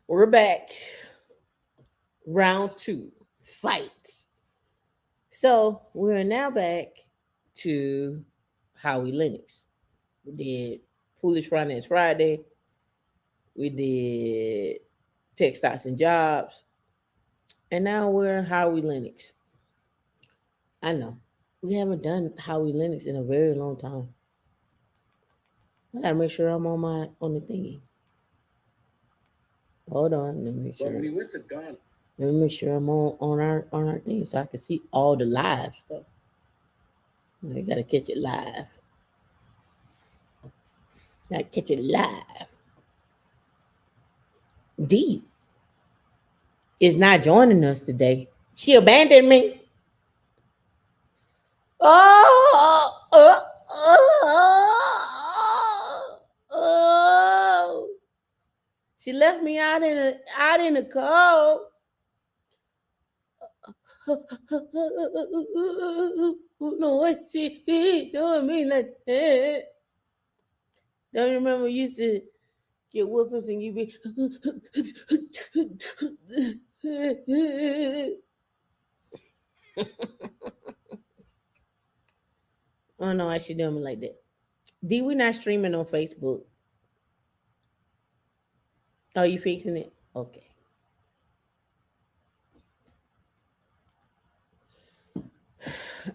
We're back. Round two. Fight. So we're now back to Howie Linux. We did Foolish Finance Friday. We did Tech Stocks and Jobs. And now we're Howie Linux. I know. We haven't done Howie Linux in a very long time. I gotta make sure I'm on the thingy. Hold on, let me make sure. Let me make sure I'm on our thing so I can see all the live stuff. You gotta catch it live. Gotta catch it live. D is not joining us today. She abandoned me. Oh, oh. She left me out in the cold. No way she doing me like that. Don't you remember we used to get whoopings and you be I don't know why she doing me like that. D, we not streaming on Facebook. Oh, you fixing it? Okay.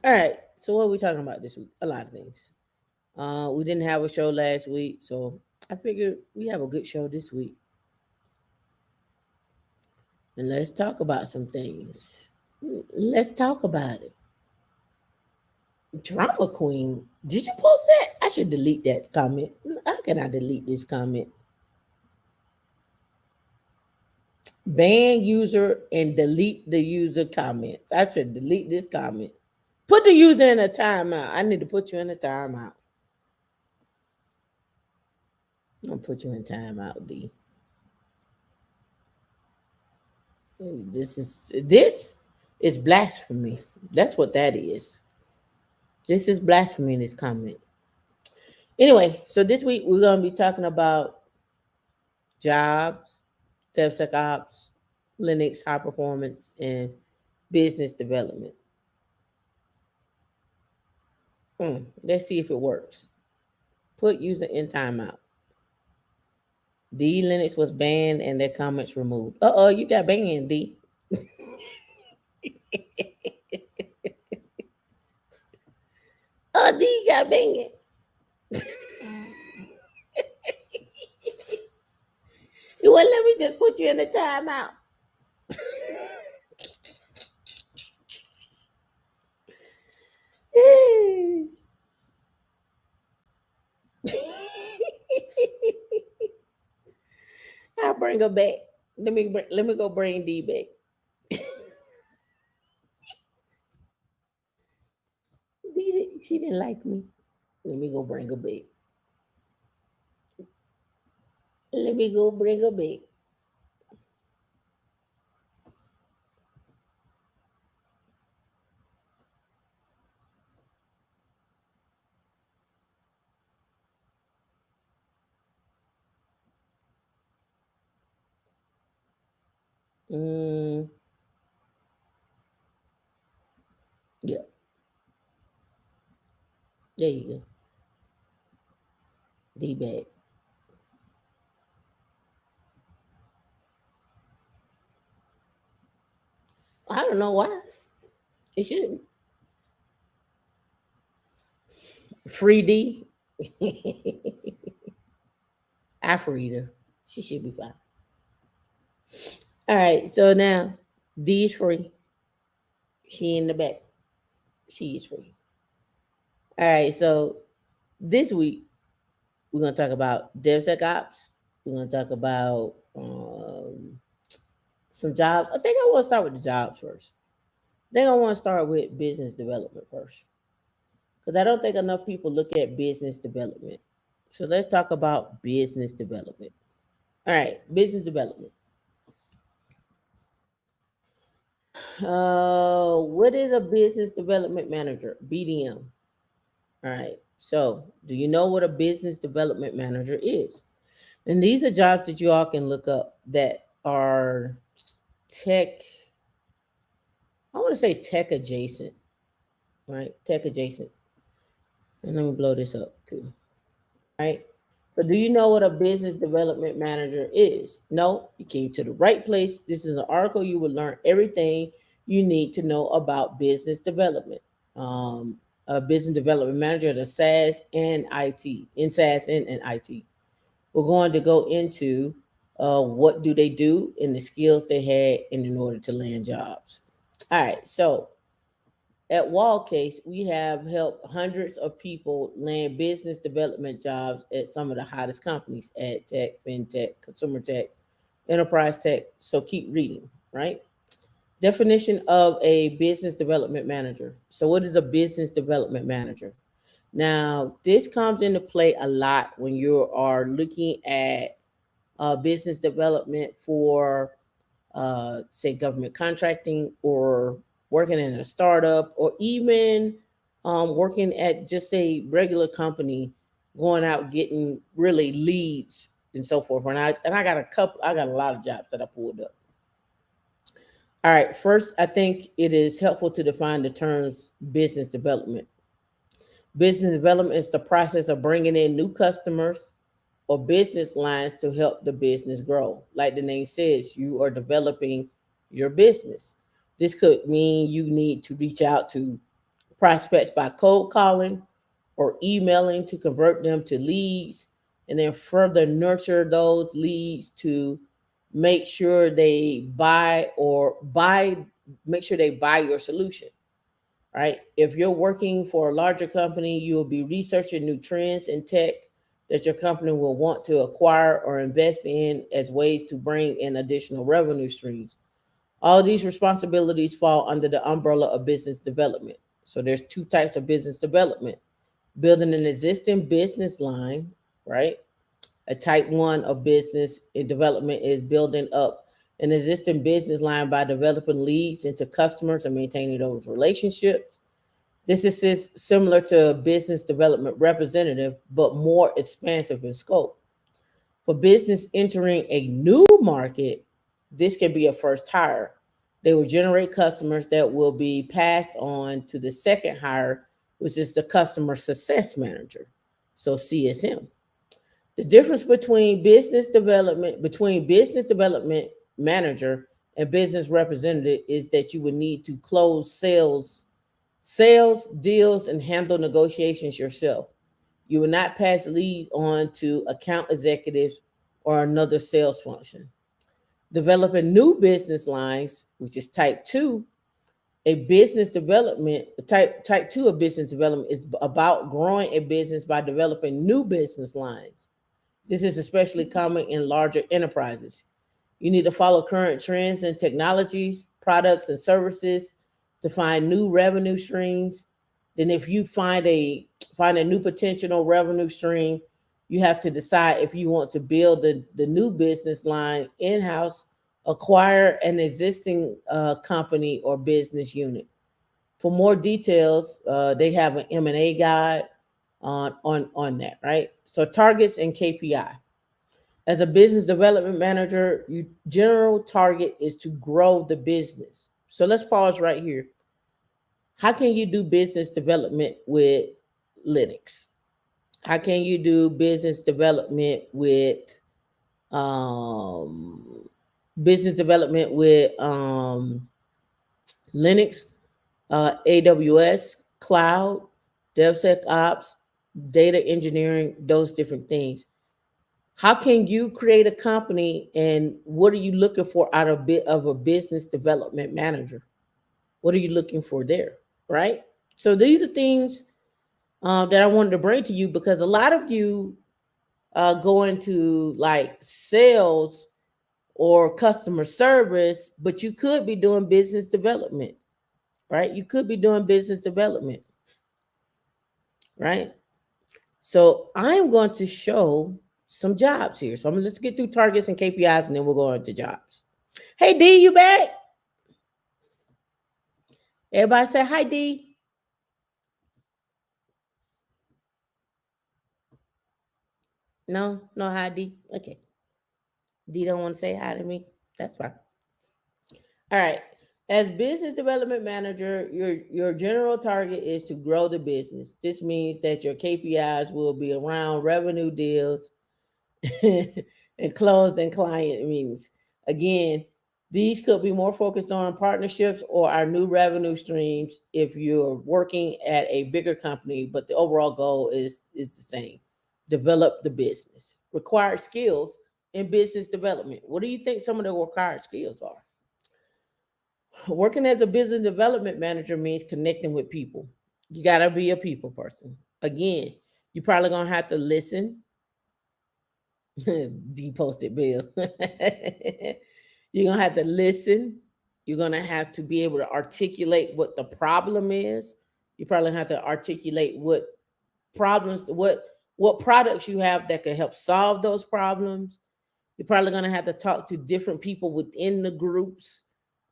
All right. So what are we talking about this week? A lot of things. We didn't have a show last week, so I figured we have a good show this week. And let's talk about some things. Let's talk about it. Drama Queen. Did you post that? I should delete that comment. How can I delete this comment? Ban user and delete the user comments. I should delete this comment. Put the user in a timeout. I need to put you in a timeout. I'm gonna put you in timeout, D. This is blasphemy. That's what that is. This is blasphemy in this comment. Anyway, so this week we're gonna be talking about jobs, DevSecOps, Linux, high performance, and business development. Let's see if it works. Put user in timeout. D Linux was banned and their comments removed. You got banned, D. D got banned. You wouldn't let me just put you in the timeout. I'll bring her back. Let me go bring D back. She didn't like me. Let me go bring her back. Let me go bring her back. Yeah. There you go. D back. I don't know why. It shouldn't. Free D. I freed her. She should be fine. All right. So now D is free. She in the back. She is free. All right. So this week we're gonna talk about DevSecOps. We're gonna talk about some jobs. I think I want to start with the jobs first. I think I want to start with business development first. Because I don't think enough people look at business development. So let's talk about business development. All right, business development. What is a business development manager? BDM. All right. So, do you know what a business development manager is? And these are jobs that you all can look up that are tech, I want to say tech adjacent, right? Tech adjacent. And let me blow this up too, right? So, do you know what a business development manager is? No, you came to the right place. This is an article you will learn everything you need to know about business development. Um, a business development manager is a SaaS and IT, in SaaS and in IT. We're going to go into what do they do and the skills they had in order to land jobs. All right, so at Wallcase, we have helped hundreds of people land business development jobs at some of the hottest companies: ad tech, fintech, consumer tech, enterprise tech. So keep reading, right? Definition of a business development manager. So, what is a business development manager? Now, this comes into play a lot when you are looking at business development for say government contracting, or working in a startup, or even working at just a regular company, going out getting really leads and so forth. And I got a lot of jobs that I pulled up. All right, first, I think it is helpful to define the terms business development. Business development is the process of bringing in new customers or business lines to help the business grow. Like the name says, you are developing your business. This could mean you need to reach out to prospects by cold calling or emailing to convert them to leads, and then further nurture those leads to make sure they make sure they buy your solution, right? If you're working for a larger company, you will be researching new trends in tech that your company will want to acquire or invest in as ways to bring in additional revenue streams. All these responsibilities fall under the umbrella of business development. So there's two types of business development: building an existing business line, right? A type one of business in development is building up an existing business line by developing leads into customers and maintaining those relationships. This is similar to a business development representative, but more expansive in scope. For business entering a new market, this can be a first hire. They will generate customers that will be passed on to the second hire, which is the customer success manager, so CSM. The difference between business development manager and business representative is that you would need to close sales deals and handle negotiations yourself. You will not pass leads on to account executives or another sales function. Developing new business lines, which is type two, a business development type two of business development is about growing a business by developing new business lines. This is especially common in larger enterprises. You need to follow current trends and technologies, products, and services to find new revenue streams. Then, if you find a new potential revenue stream, you have to decide if you want to build the new business line in-house, acquire an existing company or business unit. For more details, they have an M&A guide on that, right? So targets and KPI. As a business development manager, your general target is to grow the business. So let's pause right here. How can you do business development with Linux? How can you do business development with um, business development with Linux, AWS, cloud, DevSecOps, data engineering, those different things? How can you create a company, and what are you looking for out of a business development manager? What are you looking for there, right? So these are things that I wanted to bring to you, because a lot of you go into like sales or customer service, but you could be doing business development, right? You could be doing business development, right? So I'm going to show some jobs here. So let's get through targets and KPIs, and then we'll go into jobs. Hey D, you back? Everybody say hi, D. No, no hi, D. Okay, D don't want to say hi to me. That's fine. All right. As business development manager, your general target is to grow the business. This means that your KPIs will be around revenue deals and closed and client meetings. Again, these could be more focused on partnerships or our new revenue streams if you're working at a bigger company, but the overall goal is the same. Develop the business. Required skills in business development. What do you think some of the required skills are? Working as a business development manager means connecting with people. You got to be a people person. Again, you're probably going to have to listen. Deposted bill. You're going to have to listen. You're going to have to be able to articulate what the problem is. You probably have to articulate what problems, what products you have that can help solve those problems. You're probably going to have to talk to different people within the groups.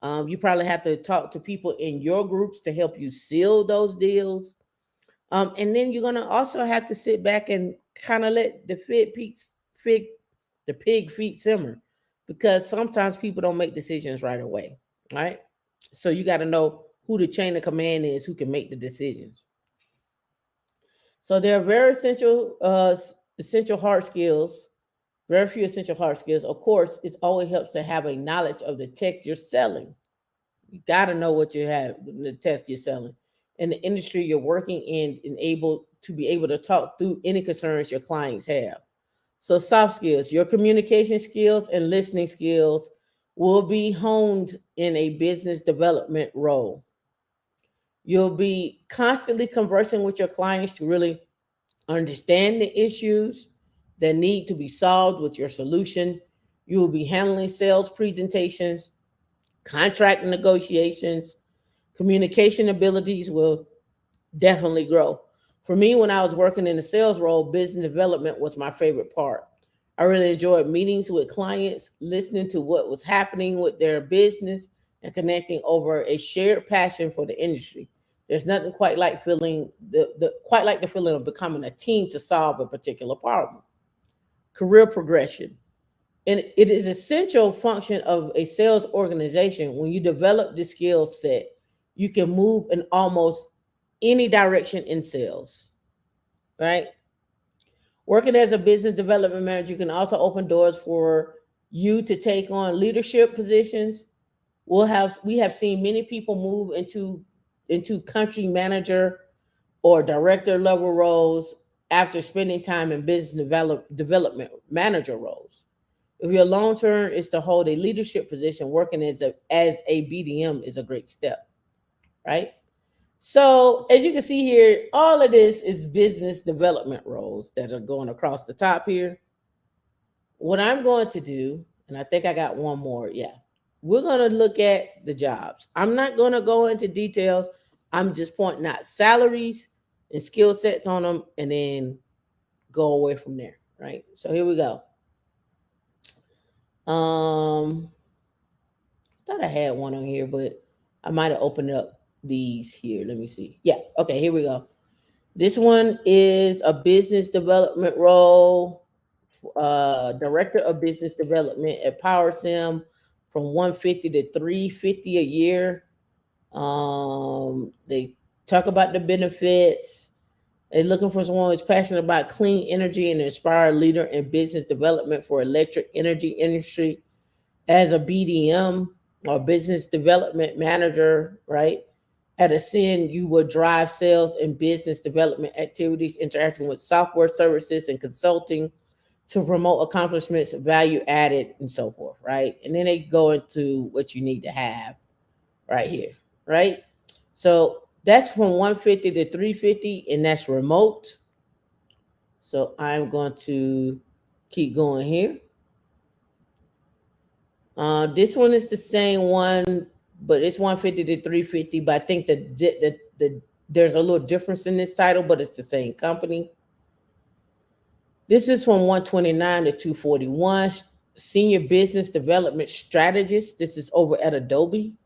You probably have to talk to people in your groups to help you seal those deals. And then you're going to also have to sit back and kind of let the pig feet simmer, because sometimes people don't make decisions right away, right? So you got to know who the chain of command is, who can make the decisions. So there are very essential hard skills. Very few essential hard skills. Of course, it always helps to have a knowledge of the tech you're selling. You got to know what you have, the tech you're selling, and the industry you're working in, and able to be able to talk through any concerns your clients have. So soft skills, your communication skills and listening skills will be honed in a business development role. You'll be constantly conversing with your clients to really understand the issues that need to be solved with your solution. You will be handling sales presentations, contract negotiations. Communication abilities will definitely grow. For me, when I was working in the sales role, business development was my favorite part. I really enjoyed meetings with clients, listening to what was happening with their business, and connecting over a shared passion for the industry. There's nothing quite like feeling quite like the feeling of becoming a team to solve a particular problem. Career progression. And it is essential function of a sales organization. When you develop the skill set, you can move in almost any direction in sales, right? Working as a business development manager can also open doors for you to take on leadership positions. We have seen many people move into country manager or director level roles after spending time in development manager roles. If your long term is to hold a leadership position, working as a BDM is a great step, right? So as you can see here, all of this is business development roles that are going across the top here. What I'm going to do, and I think I got one more, yeah. We're going to look at the jobs. I'm not going to go into details. I'm just pointing out salaries and skill sets on them, and then go away from there, right? So here we go. Thought I had one on here, but I might have opened up these here. Let me see. Yeah, okay, here we go. This one is a business development role, director of business development at PowerSim, from 150 to 350 a year. They talk about the benefits. They're looking for someone who's passionate about clean energy and inspired leader in business development for electric energy industry. As a BDM or business development manager, right? At Ascend, you will drive sales and business development activities, interacting with software services and consulting to promote accomplishments, value added, and so forth, right? And then they go into what you need to have right here, right? So that's from 150 to 350, and that's remote. So I'm going to keep going here. This one is the same one, but it's 150 to 350. But I think that there's a little difference in this title, but it's the same company. This is from 129 to 241. Senior Business Development Strategist. This is over at Adobe.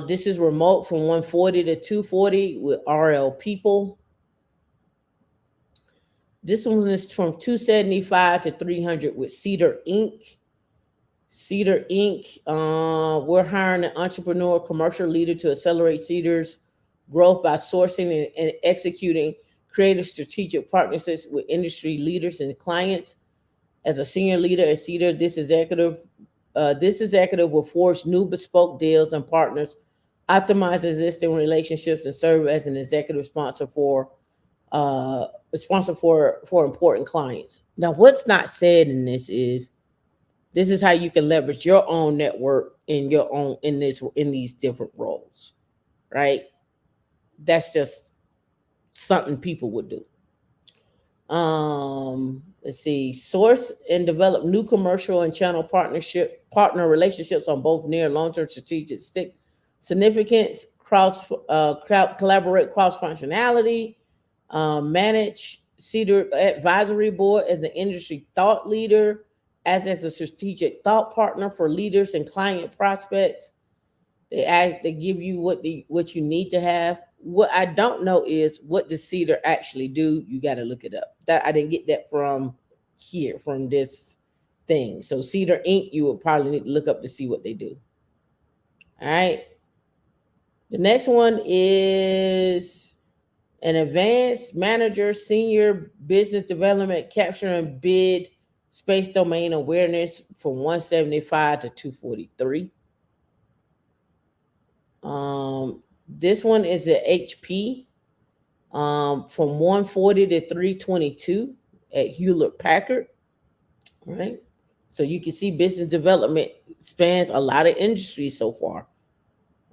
This is remote from 140 to 240 with RL People. This one is from 275 to 300 with Cedar Inc. Cedar Inc. We're hiring an entrepreneur, commercial leader to accelerate Cedar's growth by sourcing and executing creative strategic partnerships with industry leaders and clients. As a senior leader at Cedar, this executive will forge new bespoke deals and partners, optimize existing relationships, and serve as an executive sponsor for important clients. Now, what's not said in this is how you can leverage your own network in these different roles, right? That's just something people would do. Let's see, source and develop new commercial and channel partner relationships on both near and long-term strategic significance, collaborate cross functionality, manage Cedar Advisory Board as an industry thought leader, as a strategic thought partner for leaders and client prospects. They give you what you need to have. What I don't know is what does Cedar actually do? You got to look it up. That I didn't get that from this thing. So Cedar Inc. you would probably need to look up to see what they do. All right. The next one is an advanced manager, senior business development, capture and bid space domain awareness from 175 to 243. This one is at HP from 140 to 322 at Hewlett Packard. Right. So you can see business development spans a lot of industries so far.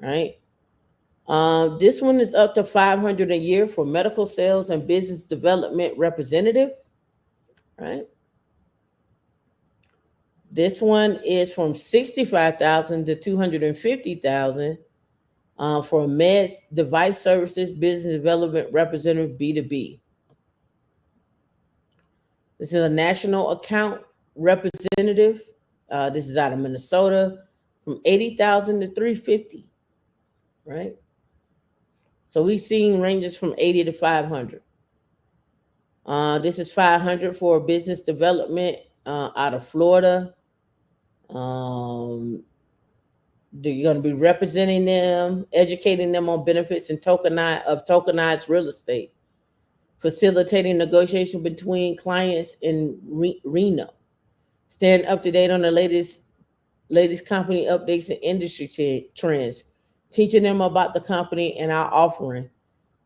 Right. This one is up to 500 a year for medical sales and business development representative. Right. This one is from 65,000 to 250,000 for med device services business development representative B2B. This is a national account representative. This is out of Minnesota from 80,000 to 350. Right. So we've seen ranges from 80 to 500. This is 500 for business development out of Florida. You're going to be representing them, educating them on benefits and tokenized real estate, facilitating negotiation between clients in Reno, staying up to date on the latest company updates and industry trends, teaching them about the company and our offering,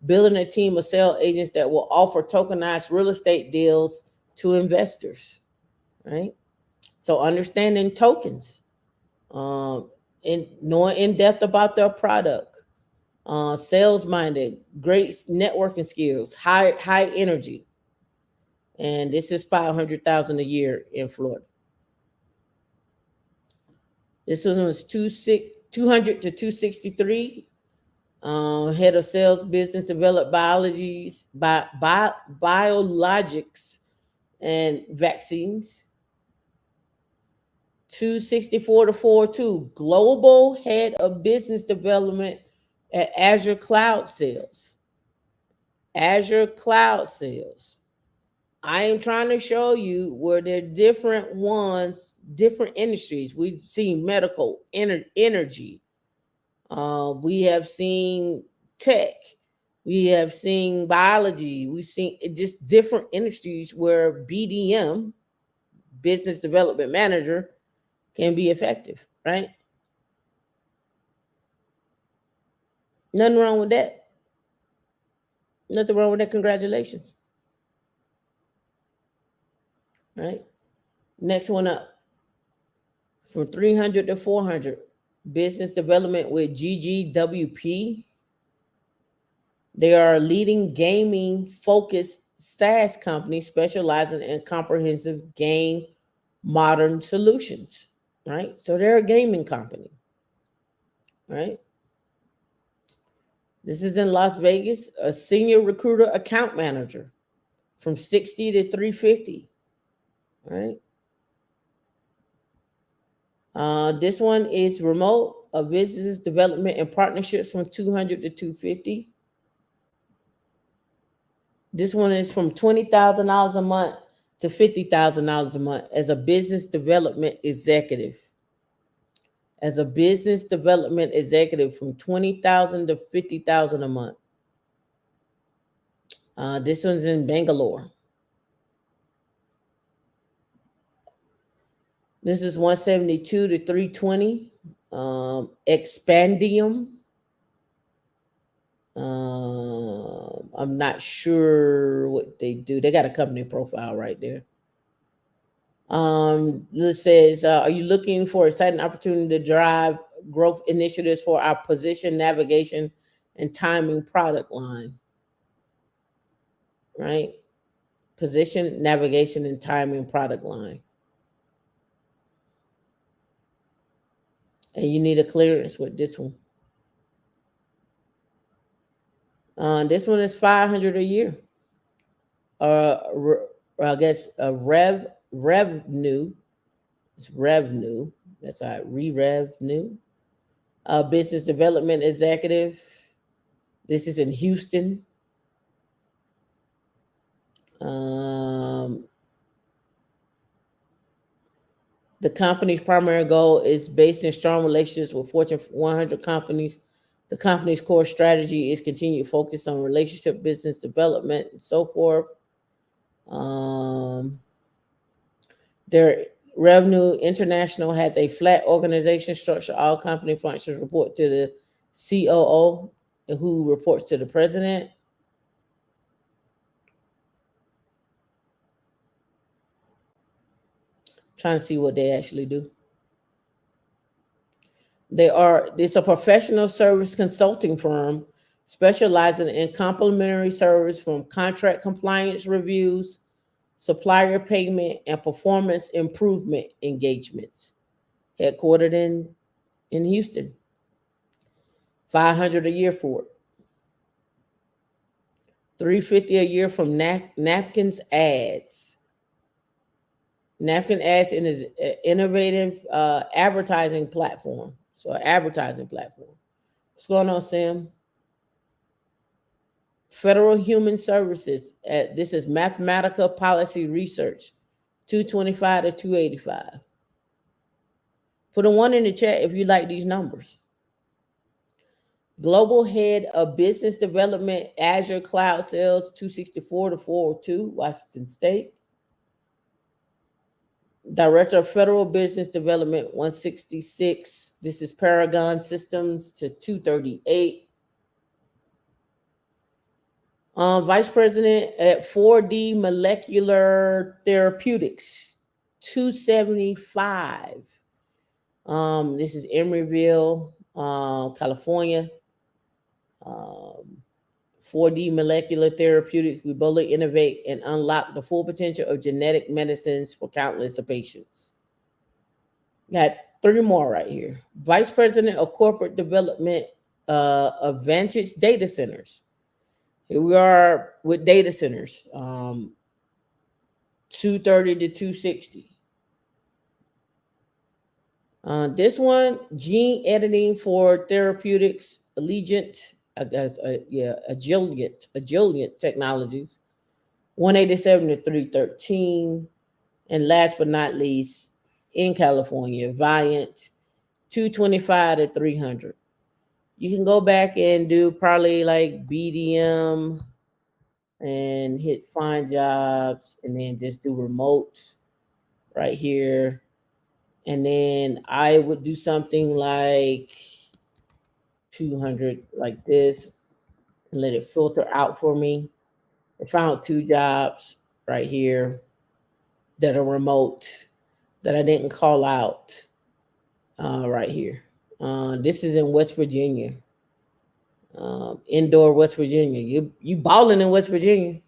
building a team of sales agents that will offer tokenized real estate deals to investors, right? So understanding tokens, and knowing in depth about their product, sales minded, great networking skills, high energy. And this is 500,000 a year in Florida. This one was 200 to 263. Head of sales, business development, biologics, and vaccines. 264 to 42. Global head of business development at Azure Cloud Sales. Azure Cloud Sales. I am trying to show you where there are different ones, different industries. We've seen medical, energy. We have seen tech. We have seen biology. We've seen just different industries where BDM, business development manager, can be effective, right? Nothing wrong with that. Nothing wrong with that. Congratulations. Right? Next one up. From 300 to 400. Business development with GGWP. They are a leading gaming-focused SaaS company specializing in comprehensive game modern solutions. Right? So they're a gaming company. Right? This is in Las Vegas, a senior recruiter account manager from 60 to 350. Right? This one is remote, a business development and partnerships from 200 to 250. This one is from $20,000 a month to $50,000 a month as a business development executive. As a business development executive, from 20,000 to 50,000 a month. This one's in Bangalore. This is 172 to 320. Expandium. I'm not sure what they do. They got a company profile right there. This says, are you looking for exciting opportunity to drive growth initiatives for our position, navigation, and timing product line? Right? Position, navigation, and timing product line. And you need a clearance with this one. This one is 500 a year. I guess revenue. It's revenue. That's right. Revenue. Business development executive. This is in Houston. The company's primary goal is based in strong relationships with Fortune 100 companies. The company's core strategy is continued focus on relationship, business development, and so forth. Their revenue international has a flat organization structure. All company functions report to the COO, who reports to the president. Trying to see what they actually do. It's a professional service consulting firm specializing in complementary service from contract compliance reviews, supplier payment, and performance improvement engagements. Headquartered in Houston. 500 a year for it. 350 a year from Napkins Ads. Napkin Ads is an innovative advertising platform. So, an advertising platform. What's going on, Sam? Federal Human Services. This is Mathematical Policy Research. 225 to 285. Put a 1 in the chat if you like these numbers. Global Head of Business Development, Azure Cloud Sales, 264 to 402, Washington State. Director of Federal Business Development, 166. This is Paragon Systems to 238. Vice President at 4D Molecular Therapeutics, 275. This is Emeryville, California. 4D Molecular Therapeutics, we boldly innovate and unlock the full potential of genetic medicines for countless of patients. Got 3 more right here. Vice President of Corporate Development of Vantage Data Centers. Here we are with data centers, 230 to 260. This one, gene editing for therapeutics, Agilent Technologies, 187 to 313. And last but not least, in California, Viant, 225 to 300. You can go back and do probably like BDM and hit find jobs and then just do remote right here. And then I would do something like 200 like this and let it filter out for me. I found 2 jobs right here that are remote that I didn't call out right here. This is in West Virginia. Indoor West Virginia. You balling in West Virginia.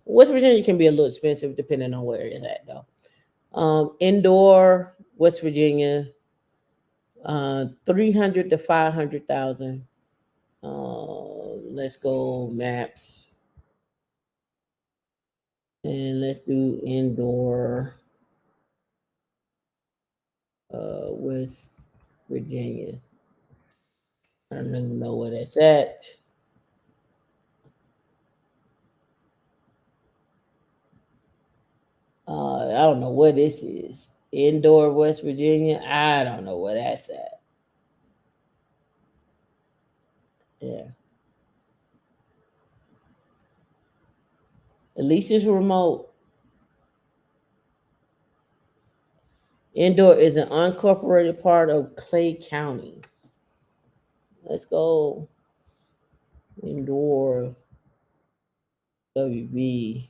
West Virginia can be a little expensive depending on where it's at though. Indoor West Virginia, 300 to 500,000. Let's go maps. And let's do indoor West Virginia. I don't even know where that's at. don't know where this is. Indoor, West Virginia. I don't know where that's at. Yeah. At least it's remote. Indoor is an unincorporated part of Clay County. Let's go. Indoor WB.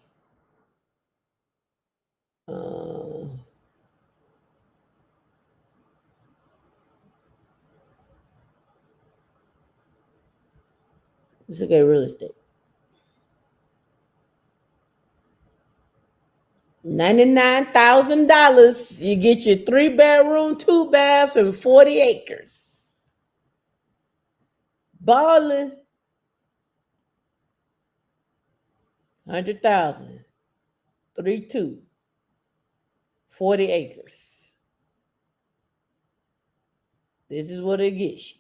Let's look at real estate. $99,000. You get your 3-bedroom, 2 baths, and 40 acres. Ballin'. 100,000. 3-2. 40 acres. This is what it gets you.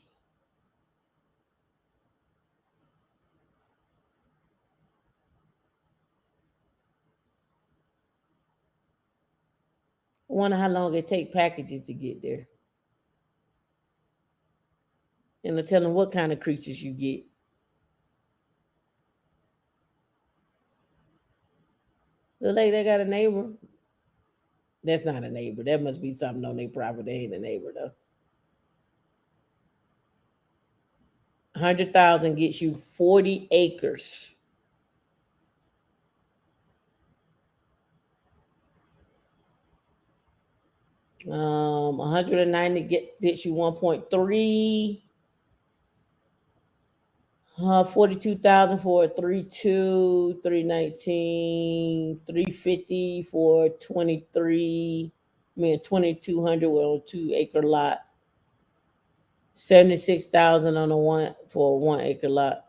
I wonder how long it take packages to get there. And they're telling what kind of creatures you get. Look like they got a neighbor. That's not a neighbor. That must be something on their property. They ain't a neighbor though. 100,000 gets you 40 acres. Um, 190 gets you 1.3. 42,000 for 3.2, 319, 350 for 23. 2,200 with a 2-acre lot. 76,000 on a 1-acre lot.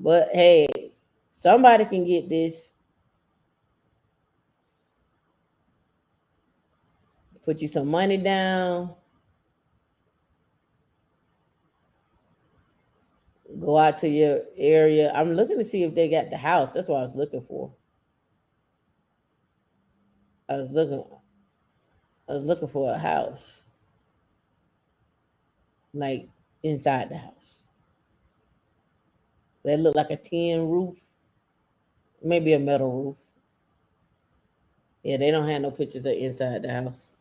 But hey, somebody can get this. Put you some money down. Go out to your area. I'm looking to see if they got the house. That's what I was looking for. I was looking for a house. Like inside the house. That look like a tin roof. Maybe a metal roof. Yeah, they don't have no pictures of inside the house.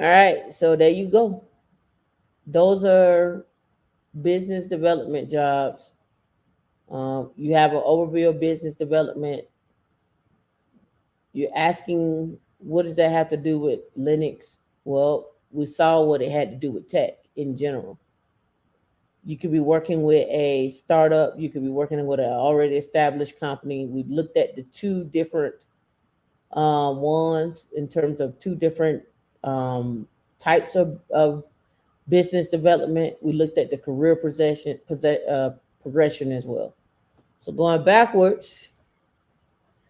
All right, so there you go. Those are business development jobs. You have an overview of business development. You're asking, what does that have to do with Linux? Well, we saw what it had to do with tech in general. You could be working with a startup. You could be working with an already established company. We looked at the two different ones in terms of two different types of business development. We looked at the career progression as well. So going backwards,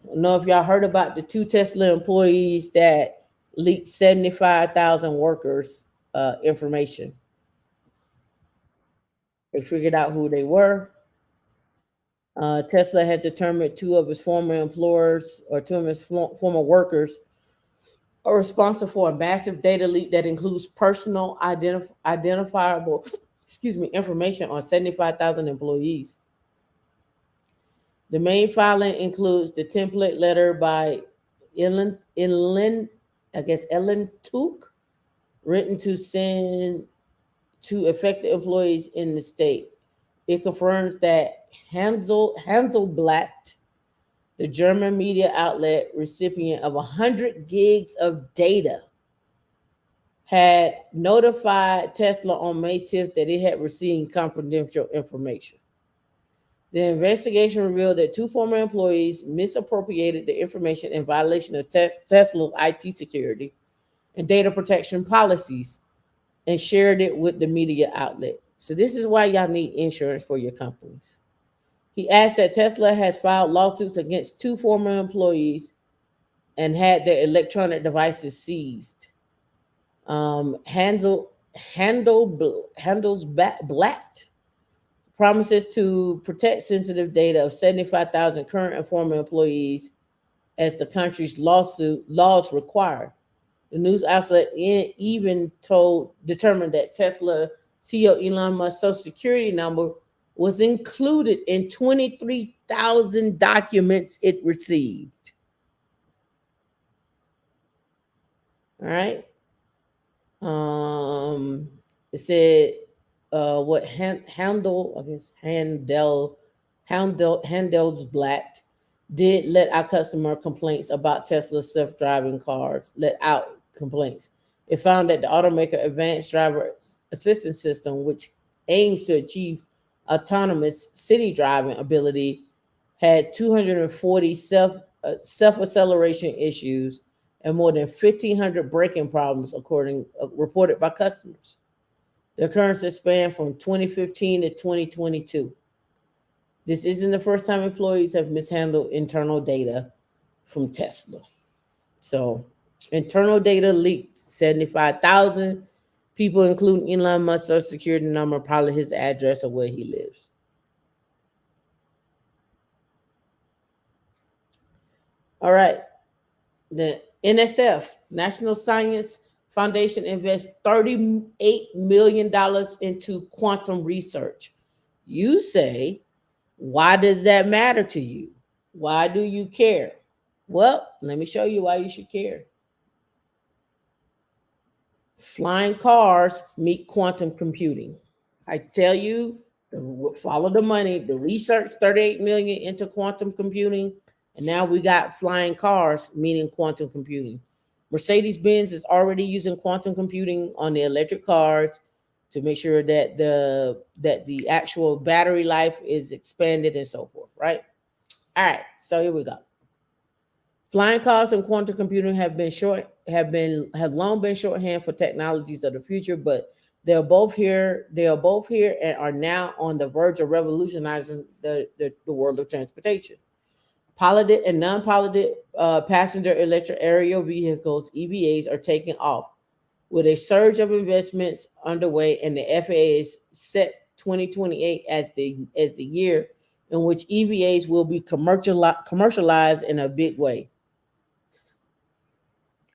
I don't know if y'all heard about the 2 Tesla employees that leaked 75,000 workers' information. They figured out who they were. Tesla had determined 2 of his former employers or 2 of his former workers are responsible for a massive data leak that includes personal identifiable information on 75,000 employees. The main filing includes the template letter by Ellen Took, written to send to affected employees in the state. It confirms that Hanselblatt, the German media outlet recipient of 100 gigs of data, had notified Tesla on May 10th that it had received confidential information. The investigation revealed that 2 former employees misappropriated the information in violation of Tesla's IT security and data protection policies and shared it with the media outlet. So this is why y'all need insurance for your companies. He asked that Tesla has filed lawsuits against 2 former employees and had their electronic devices seized. Hanselblatt Blatt promises to protect sensitive data of 75,000 current and former employees as the country's laws require. The news outlet even determined that Tesla CEO Elon Musk's Social Security number was included in 23,000 documents it received. All right. It said what Handelsblatt did let out customer complaints about Tesla's self-driving cars. Let out complaints. It found that the automaker advanced driver assistance system, which aims to achieve autonomous city driving ability, had 240 self-acceleration issues and more than 1,500 braking problems, reported by customers. The occurrences span from 2015 to 2022. This isn't the first time employees have mishandled internal data from Tesla. So, internal data leaked. 75,000 people, including Elon Musk's Social Security number, probably his address or where he lives. All right. The NSF, National Science Foundation, invests $38 million into quantum research. You say, why does that matter to you? Why do you care? Well, let me show you why you should care. Flying cars meet quantum computing. I tell you, follow the money. The research, 38 million into quantum computing, and now we got flying cars meeting quantum computing. Mercedes-Benz is already using quantum computing on the electric cars to make sure that the actual battery life is expanded and so forth, right? All right, so here we go. Flying cars and quantum computing have long been shorthand for technologies of the future, but they're both here. They are both here and are now on the verge of revolutionizing the world of transportation. Piloted and non-piloted passenger electric aerial vehicles (EVAs) are taking off, with a surge of investments underway, and the FAA is set 2028 as the year in which EVAs will be commercialized in a big way.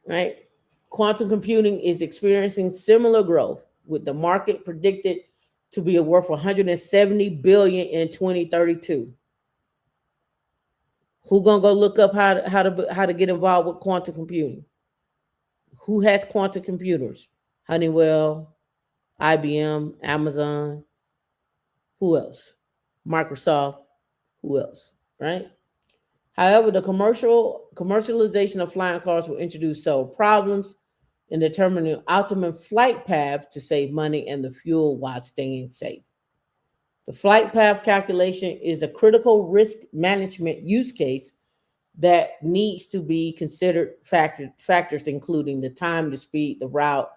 Right? Quantum computing is experiencing similar growth, with the market predicted to be worth 170 billion in 2032. Who gonna go look up how to get involved with quantum computing? Who has quantum computers? Honeywell, IBM, Amazon. Who else? Microsoft. Who else? Right? However, the commercialization of flying cars will introduce several problems in determining optimum flight paths to save money and the fuel while staying safe. The flight path calculation is a critical risk management use case that needs to be considered factors including the time, the speed, the route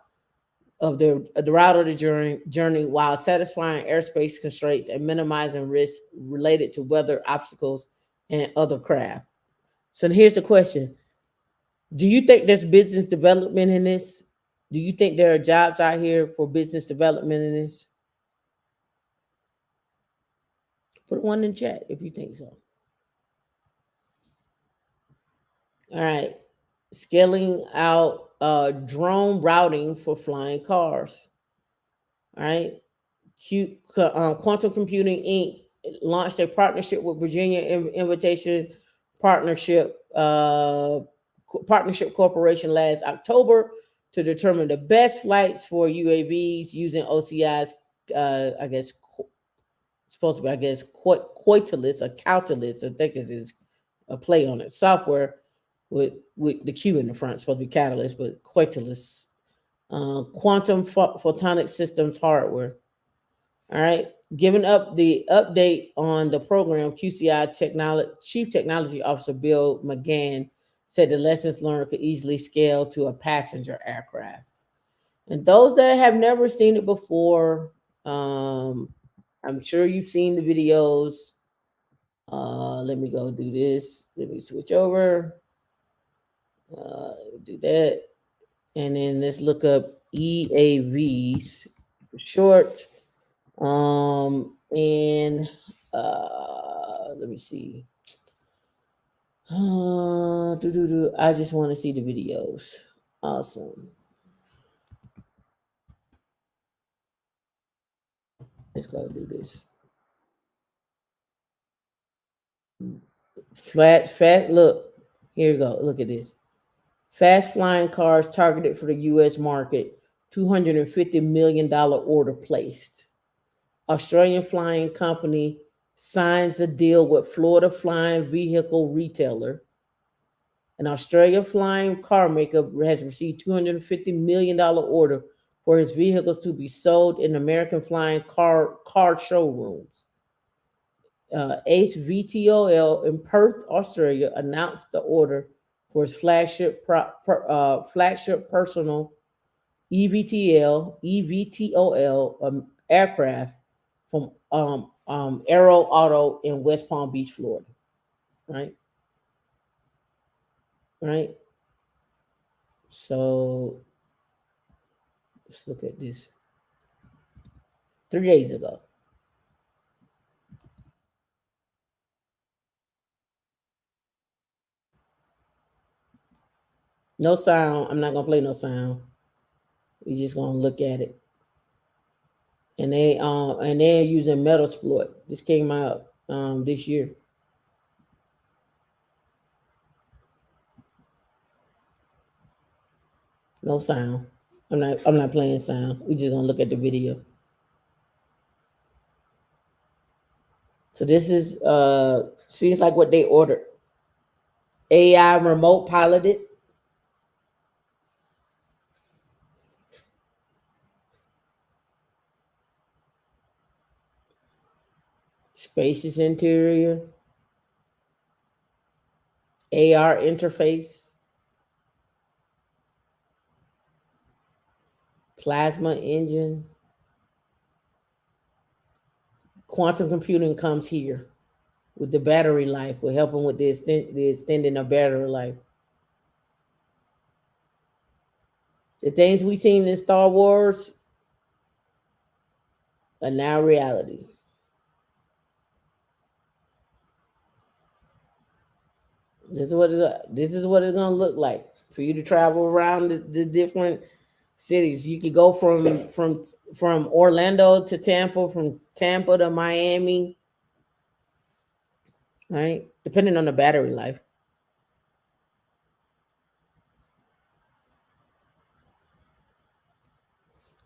of the journey while satisfying airspace constraints and minimizing risk related to weather obstacles and other craft. So here's the question. Do you think there's business development in this? Do you think there are jobs out here for business development in this? Put one in chat if you think so. All right. Scaling out drone routing for flying cars. All right. Quantum Computing Inc. launched a partnership with Virginia Invitation Partnership Corporation last October to determine the best flights for UAVs using OCI's, supposed to be, Coitalus or Calculus, I think is a play on it, software with the Q in the front, supposed to be Catalyst, but Coitalus, Quantum Photonic Systems hardware. All right. Giving up the update on the program, QCI Chief Technology Officer Bill McGann said the lessons learned could easily scale to a passenger aircraft. And those that have never seen it before, I'm sure you've seen the videos. Let me go do this. Let me switch over. Do that. And then let's look up EAVs for short. And let me see. I just want to see the videos. Awesome. Let's go do this. Fat. Look, here you go. Look at this. Fast flying cars targeted for the U.S. market. $250 million order placed. Australian flying company signs a deal with Florida flying vehicle retailer. An Australian flying car maker has received $250 million order for his vehicles to be sold in American flying car showrooms. HVTOL in Perth, Australia, announced the order for its flagship personal EVTOL aircraft from Aero Auto in West Palm Beach, Florida. Right, right. So let's look at this. 3 days ago. No sound. I'm not gonna play no sound. We're just gonna look at it. And they're using Metasploit. This came out this year. No sound. I'm not playing sound. We're just gonna look at the video. So this is seems like what they ordered. AI remote piloted. Spacious interior. AR interface. Plasma engine. Quantum computing comes here with the battery life. We're helping with the extending of battery life. The things we seen in Star Wars are now reality. This is what it's gonna look like for you to travel around the different cities. You could go from Orlando to Tampa, from Tampa to Miami, right? Depending on the battery life.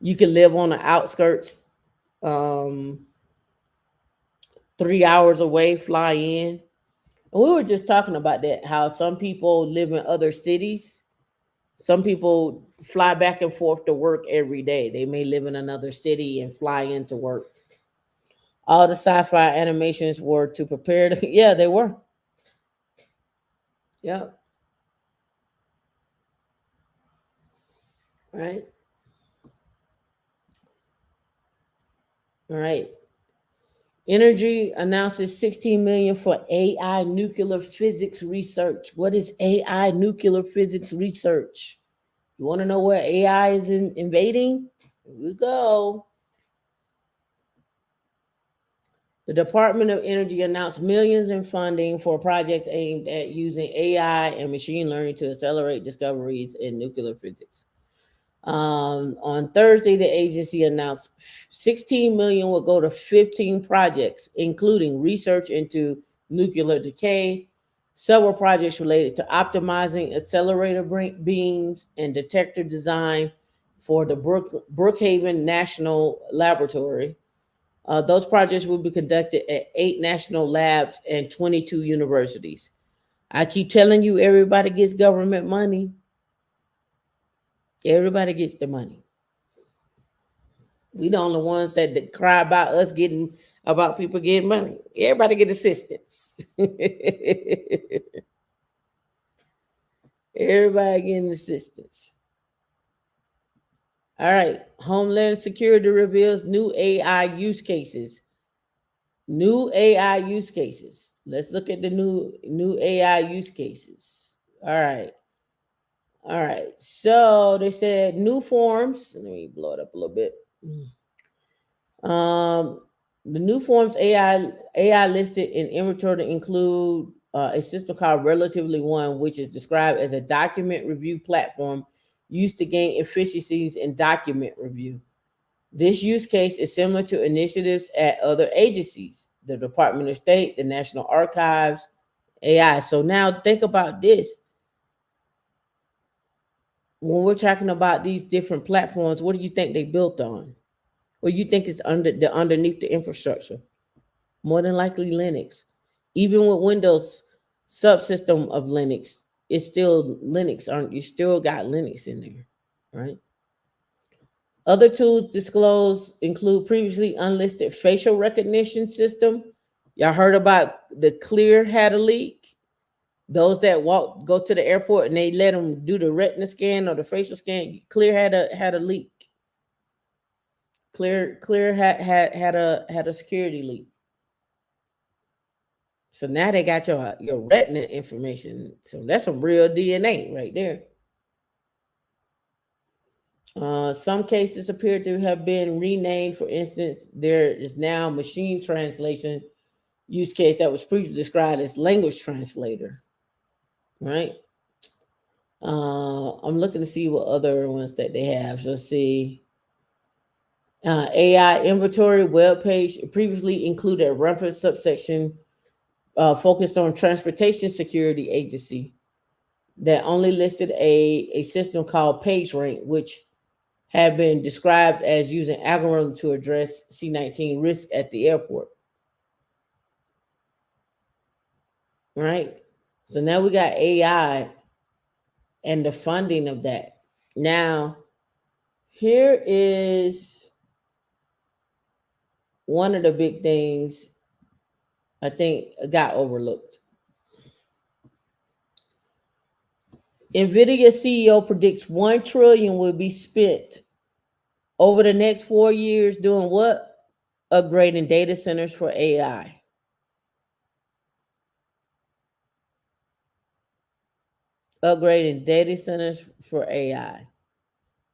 You could live on the outskirts, um, 3 hours away, fly in. And we were just talking about that, how some people live in other cities. Some people fly back and forth to work every day. They may live in another city and fly into work. All the sci-fi animations were to prepare to, yeah, they were. Yep. Right. All right. Energy announces 16 million for AI nuclear physics research. What is AI nuclear physics research? You want to know where AI is invading? Here we go. The Department of Energy announced millions in funding for projects aimed at using AI and machine learning to accelerate discoveries in nuclear physics. On Thursday, the agency announced 16 million will go to 15 projects, including research into nuclear decay, several projects related to optimizing accelerator beams and detector design for the Brookhaven National Laboratory. Those projects will be conducted at 8 national labs and 22 universities. I keep telling you, everybody gets government money. Everybody gets the money. We the only ones that cry about us getting about people getting money. Everybody get assistance. Everybody getting assistance. All right. Homeland Security reveals new AI use cases. New AI use cases. Let's look at the new AI use cases. All right. All right. So they said new forms. Let me blow it up a little bit. Um, the new forms AI listed in inventory include a system called Relatively One, which is described as a document review platform used to gain efficiencies in document review. This use case is similar to initiatives at other agencies, the Department of State, the National Archives, AI. So now think about this. When we're talking about these different platforms, what do you think they built on? What do you think is underneath the infrastructure? More than likely Linux. Even with Windows subsystem of Linux, it's still Linux. Aren't you still got Linux in there, right? Other tools disclosed include previously unlisted facial recognition system. Y'all heard about the Clear had a leak. Those that go to the airport and they let them do the retina scan or the facial scan. Clear had a leak. Clear had a security leak. So now they got your retina information. So that's some real DNA right there. Some cases appear to have been renamed. For instance, there is now machine translation use case that was previously described as language translator. Right. I'm looking to see what other ones that they have. Let's see. AI inventory web page previously included a reference subsection focused on transportation security agency that only listed a system called PageRank, which had been described as using algorithm to address C-19 risk at the airport. Right? So now we got AI and the funding of that. Now, here is one of the big things I think got overlooked. NVIDIA CEO predicts 1 trillion will be spent over the next 4 years doing what? Upgrading data centers for AI. Upgrading data centers for AI.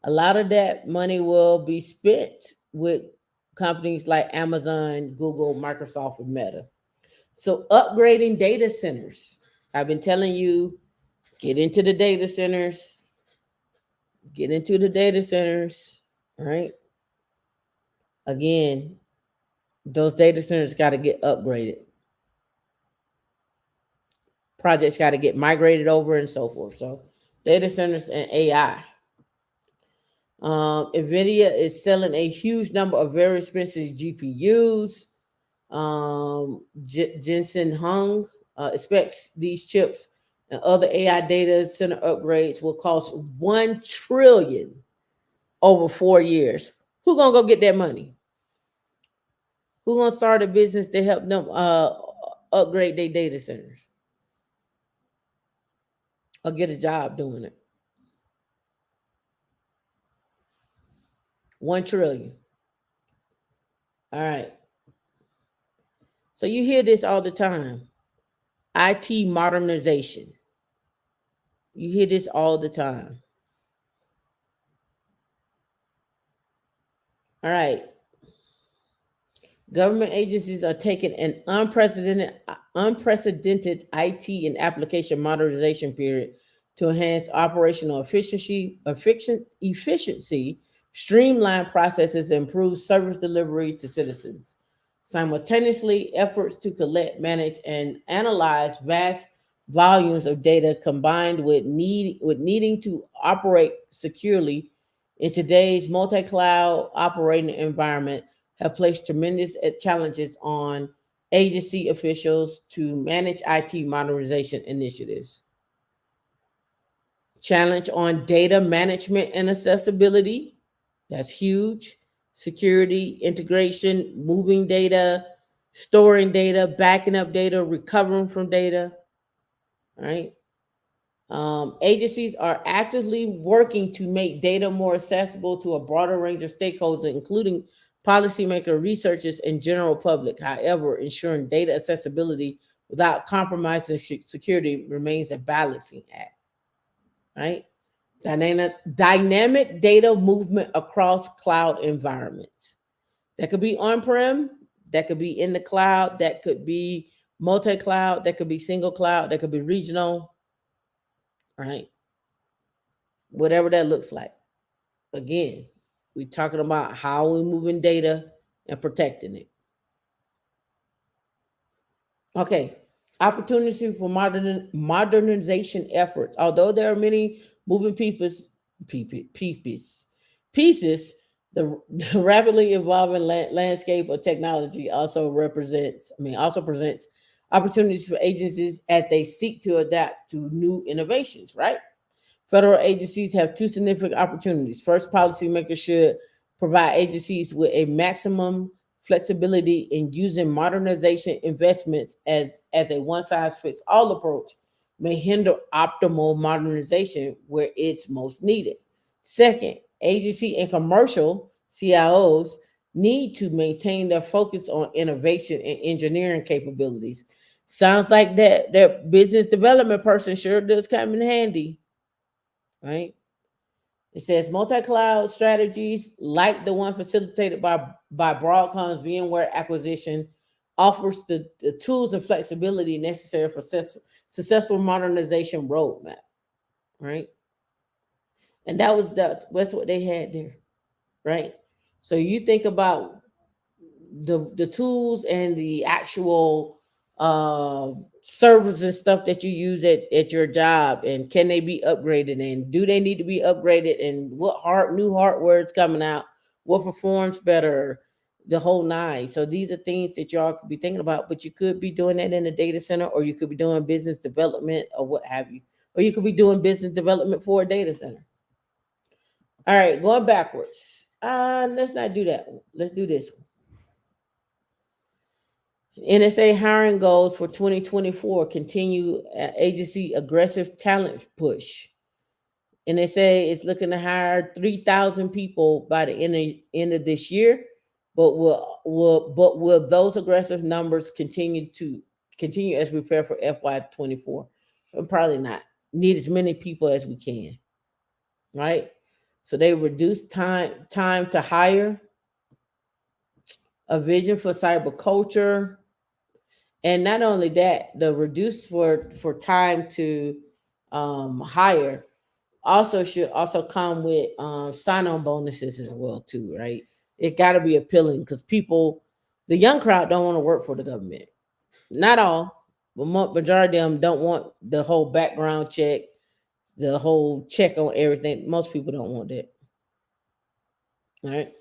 A lot of that money will be spent with companies like Amazon, Google, Microsoft, and Meta. So upgrading data centers. I've been telling you, get into the data centers, right? Again, those data centers got to get upgraded. Projects got to get migrated over and so forth. So data centers and AI. NVIDIA is selling a huge number of very expensive GPUs. Jensen Hung expects these chips and other AI data center upgrades will cost 1 trillion over 4 years. Who gonna go get that money? Who gonna start a business to help them upgrade their data centers or get a job doing it? 1 trillion. All right. So you hear this all the time. IT modernization. You hear this all the time. All right. Government agencies are taking an unprecedented IT and application modernization period to enhance operational efficiency, streamline processes, and improve service delivery to citizens. Simultaneously, efforts to collect, manage, and analyze vast volumes of data combined with needing to operate securely in today's multi-cloud operating environment have placed tremendous challenges on agency officials to manage IT modernization initiatives. Challenge on data management and accessibility. That's huge. Security, integration, moving data, storing data, backing up data, recovering from data. Right? Agencies are actively working to make data more accessible to a broader range of stakeholders, including policymakers, researchers, and general public. However, ensuring data accessibility without compromising security remains a balancing act. Right? Dynamic data movement across cloud environments. That could be on-prem, that could be in the cloud, that could be multi-cloud, that could be single cloud, that could be regional, right? Whatever that looks like. Again, we're talking about how we're moving data and protecting it. Okay, opportunity for modernization efforts. Although there are many moving pieces, the rapidly evolving landscape of technology also presents opportunities for agencies as they seek to adapt to new innovations. Right. Federal agencies have two significant opportunities. First, policymakers should provide agencies with a maximum flexibility in using modernization investments as a one size fits all approach may hinder optimal modernization where it's most needed. Second, agency and commercial CIOs need to maintain their focus on innovation and engineering capabilities. Sounds like that business development person sure does come in handy, right? It says multi-cloud strategies like the one facilitated by Broadcom's VMware acquisition offers the tools and flexibility necessary for successful modernization roadmap, right? And that's what they had there, right? So you think about the tools and the actual servers and stuff that you use at your job, and can they be upgraded, and do they need to be upgraded, and what new hardware is coming out, what performs better, the whole nine. So these are things that y'all could be thinking about, but you could be doing that in a data center, or you could be doing business development or what have you, or you could be doing business development for a data center. All right, going backwards. Let's not do that one. Let's do this one. NSA hiring goals for 2024 continue agency aggressive talent push. NSA is looking to hire 3,000 people by the end of this year, but will those aggressive numbers continue as we prepare for FY24? Probably not. Need as many people as we can, right? So they reduce time to hire, a vision for cyber culture. And not only that, the reduced for time to hire should also come with sign-on bonuses as well too, right? It got to be appealing because the young crowd don't want to work for the government. Not all, but majority of them don't want the whole background check, the whole check on everything. Most people don't want that. All right.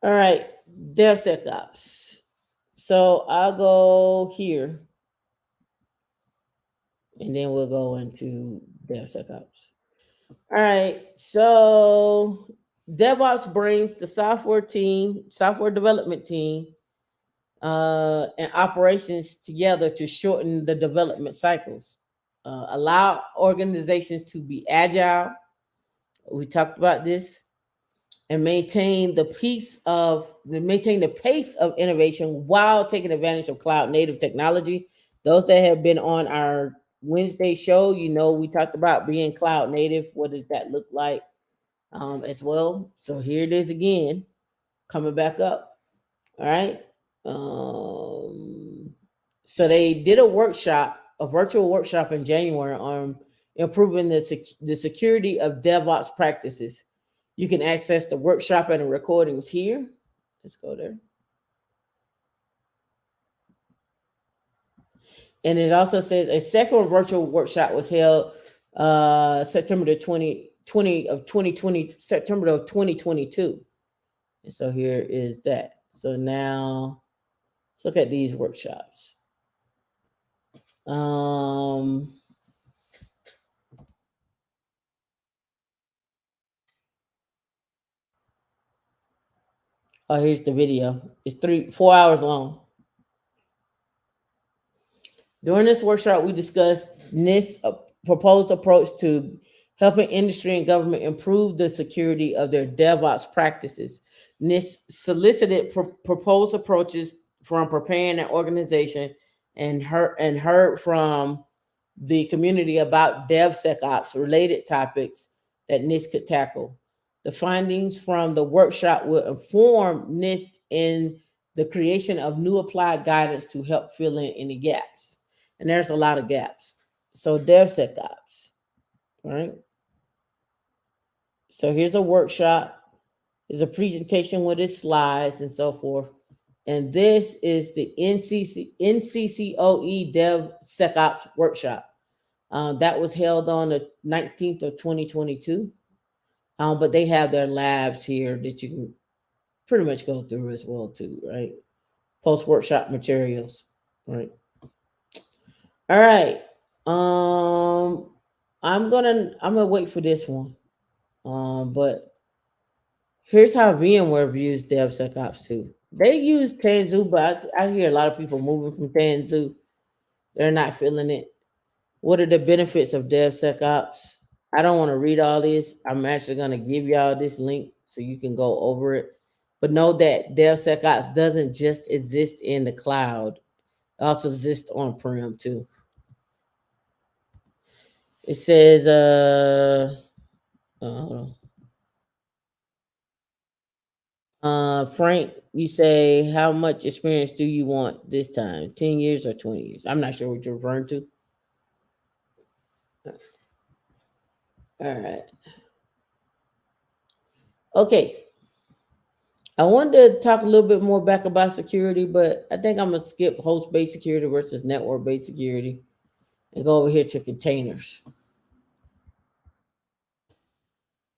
All right. DevSecOps. So I'll go here, and then we'll go into DevSecOps. All right. So DevOps brings the software development team, and operations together to shorten the development cycles, allow organizations to be agile. We talked about this, and maintain the pace of innovation while taking advantage of cloud native technology. Those that have been on our Wednesday show, we talked about being cloud native. What does that look like as well? So here it is again, coming back up. All right. So they did a virtual workshop in January on improving the security of DevOps practices. You can access the workshop and the recordings here. Let's go there. And it also says a second virtual workshop was held September 2022. And so here is that. So now let's look at these workshops. Oh, here's the video. It's 4 hours long. During this workshop, we discussed NIST's proposed approach to helping industry and government improve the security of their DevOps practices. NIST solicited proposed approaches from preparing an organization and heard from the community about DevSecOps related topics that NIST could tackle. The findings from the workshop will inform NIST in the creation of new applied guidance to help fill in any gaps. And there's a lot of gaps. So DevSecOps, right? So here's a workshop. There's a presentation with its slides and so forth. And this is the NCCOE DevSecOps workshop. That was held on the 19th of 2022. But they have their labs here that you can pretty much go through as well too, right? Post workshop materials, right? All right. I'm gonna wait for this one. But here's how VMware views DevSecOps too. They use Tanzu, but I hear a lot of people moving from Tanzu. They're not feeling it. What are the benefits of DevSecOps? I don't want to read all this. I'm actually going to give y'all this link so you can go over it. But know that DevSecOps doesn't just exist in the cloud, it also exists on prem too. It says, hold on. Frank, you say, how much experience do you want this time? 10 years or 20 years? I'm not sure what you're referring to. All right. Okay. I wanted to talk a little bit more back about security, but I think I'm going to skip host-based security versus network-based security and go over here to containers.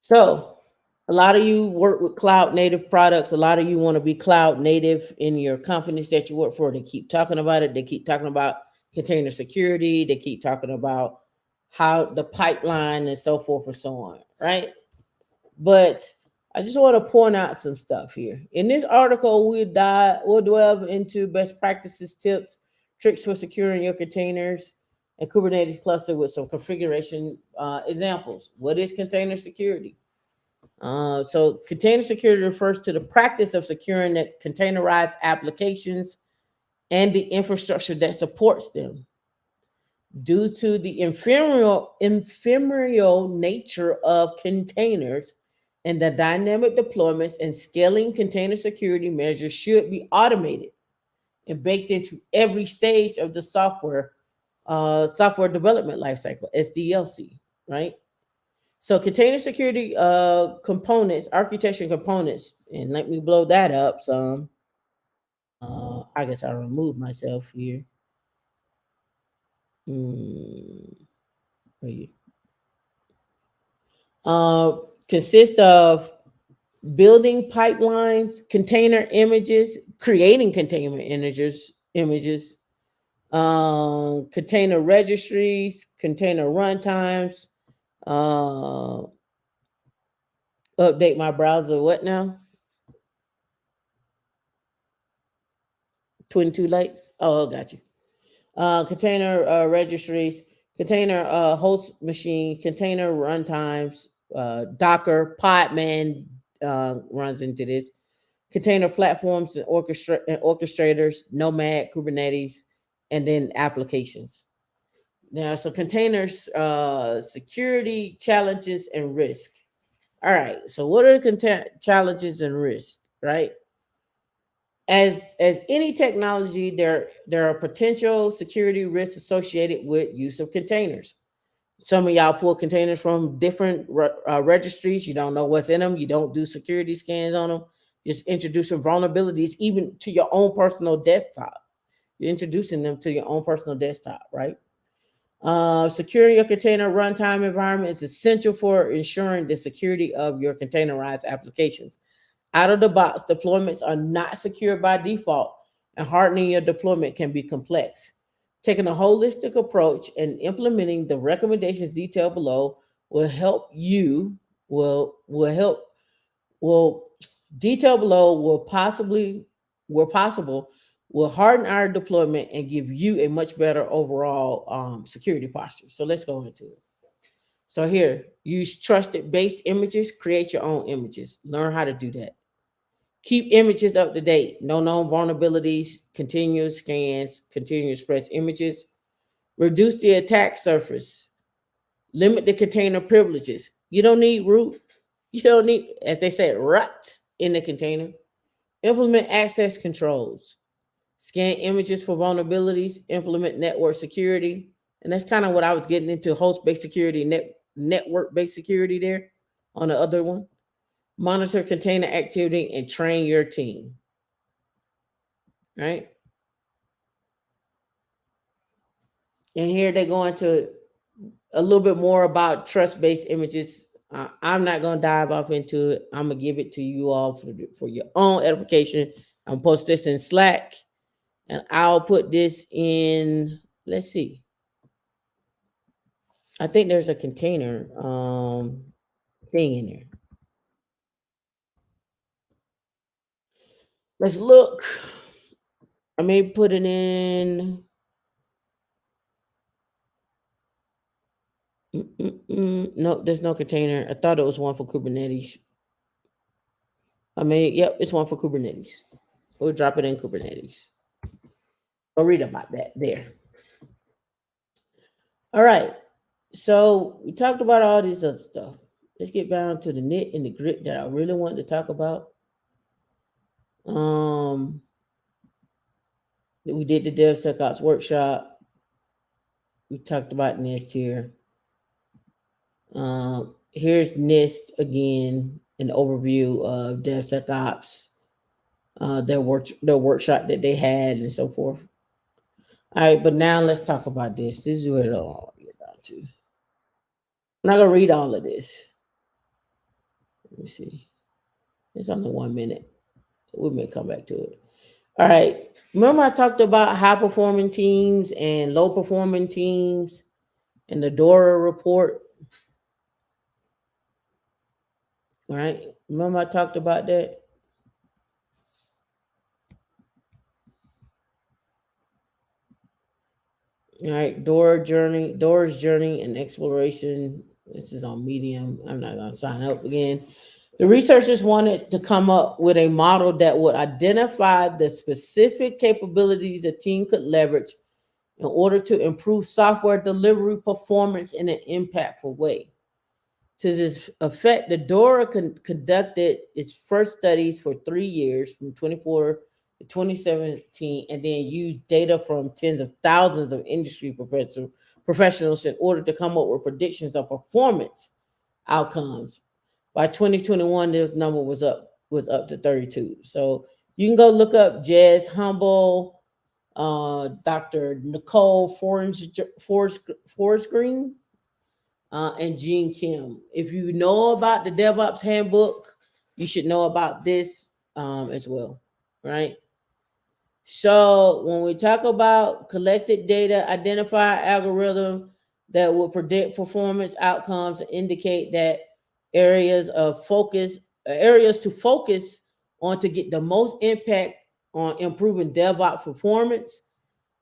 So a lot of you work with cloud native products. A lot of you want to be cloud native in your companies that you work for. They keep talking about it. They keep talking about container security. They keep talking about how the pipeline and so forth and so on, right? But I just want to point out some stuff here. In this article, we'll delve into best practices, tips, tricks for securing your containers and Kubernetes cluster with some configuration examples. What is container security? So container security refers to the practice of securing the containerized applications and the infrastructure that supports them. Due to the ephemeral nature of containers and the dynamic deployments and scaling, container security measures should be automated and baked into every stage of the software development lifecycle, SDLC, right? So container security components, architecture components, and let me blow that up some. I guess I'll remove myself here. Consist of building pipelines, container images, creating container images, container registries, container runtimes, update my browser. What now? 22 lights. Oh, got you. Container registries, container host machine, container runtimes, Docker, Podman runs into this. Container platforms and orchestrators, Nomad, Kubernetes, and then applications. Now, so containers, security challenges and risk. All right. So, what are the challenges and risks? Right. As any technology, there are potential security risks associated with use of containers. Some of y'all pull containers from different registries. You don't know what's in them. You don't do security scans on them. Just introducing vulnerabilities even to your own personal desktop. You're introducing them to your own personal desktop, right? Securing your container runtime environment is essential for ensuring the security of your containerized applications. Out of the box, deployments are not secure by default, and hardening your deployment can be complex. Taking a holistic approach and implementing the recommendations detailed below will help you will detail below will possibly where possible will harden our deployment and give you a much better overall security posture. So let's go into it. So here, use trusted base images, create your own images. Learn how to do that. Keep images up to date. No known vulnerabilities, continuous scans, continuous fresh images. Reduce the attack surface. Limit the container privileges. You don't need root. You don't need, as they say, ruts in the container. Implement access controls. Scan images for vulnerabilities. Implement network security. And that's kind of what I was getting into, host-based security, network-based security there on the other one. Monitor container activity and train your team. Right? And here they go into a little bit more about trust-based images. I'm not going to dive off into it. I'm going to give it to you all for your own edification. I'm going to post this in Slack, and I'll put this in, let's see. I think there's a container thing in there. Let's look. I may put it in. No, there's no container. I thought it was one for Kubernetes. Yep, it's one for Kubernetes. We'll drop it in Kubernetes. I'll read about that there. All right. So we talked about all this other stuff. Let's get down to the nit and the grit that I really wanted to talk about. We did the DevSecOps workshop. We talked about NIST here. Here's NIST again, an overview of DevSecOps, their workshop that they had and so forth. All right, but now let's talk about this. This is what it all get down to. I'm not gonna read all of this. Let me see. It's only 1 minute. We may come back to it. All right. Remember I talked about high performing teams and low performing teams in the DORA report? All right. Remember I talked about that? All right. DORA's journey and exploration. This is on Medium. I'm not going to sign up again. The researchers wanted to come up with a model that would identify the specific capabilities a team could leverage in order to improve software delivery performance in an impactful way. To this effect, the DORA conducted its first studies for 3 years, from 24 to 2017, and then used data from tens of thousands of industry professionals in order to come up with predictions of performance outcomes. By 2021, this number was up to 32. So you can go look up Jez Humble, Dr. Nicole Forrest Green, and Gene Kim. If you know about the DevOps handbook, you should know about this as well, right? So when we talk about collected data, identify algorithm that will predict performance outcomes and indicate that areas to focus on to get the most impact on improving DevOps performance.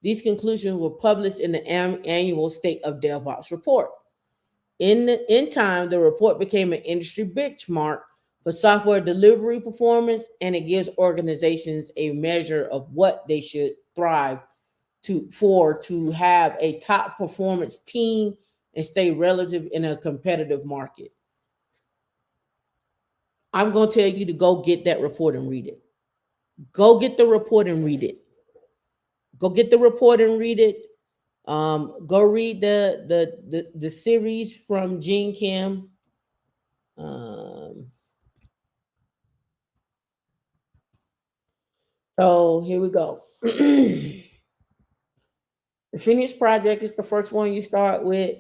These conclusions were published in the annual State of DevOps report. In time, the report became an industry benchmark for software delivery performance, and it gives organizations a measure of what they should thrive to have a top performance team and stay relative in a competitive market. I'm going to tell you to go get that report and read it. Go get the report and read it. Go get the report and read it. Go read the series from Gene Kim. So here we go. The Phoenix project is the first one you start with.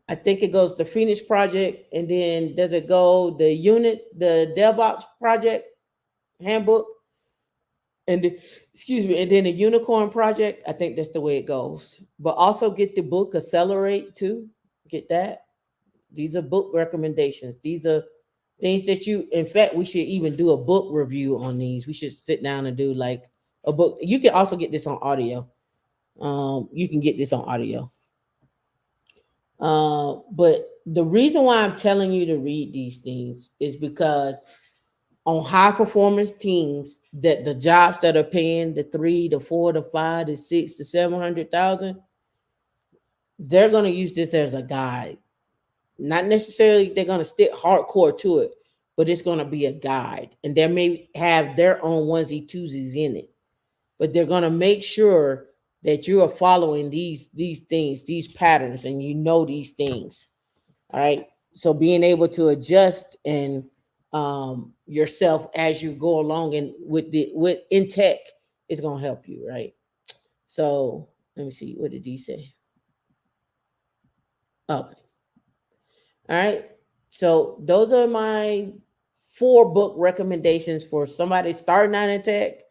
I think it goes the Phoenix project, and then does it go the DevOps project handbook, and then the Unicorn project. I think that's the way it goes. But also get the book Accelerate too. Get that. These are book recommendations. These are things that in fact, we should even do a book review on these. We should sit down and do like a book. You can also get this on audio. You can get this on audio. But the reason why I'm telling you to read these things is because on high performance teams, that the jobs that are paying the 3, the 4, the 5, the 6, the 700,000, they're going to use this as a guide. Not necessarily they're going to stick hardcore to it, but it's going to be a guide, and they may have their own onesie twosies in it, but they're going to make sure that you are following these things, these patterns, and you know these things. All right. So being able to adjust and yourself as you go along and with in tech is gonna help you, right? So let me see. What did he say? Okay. All right. So those are my 4 book recommendations for somebody starting out in tech,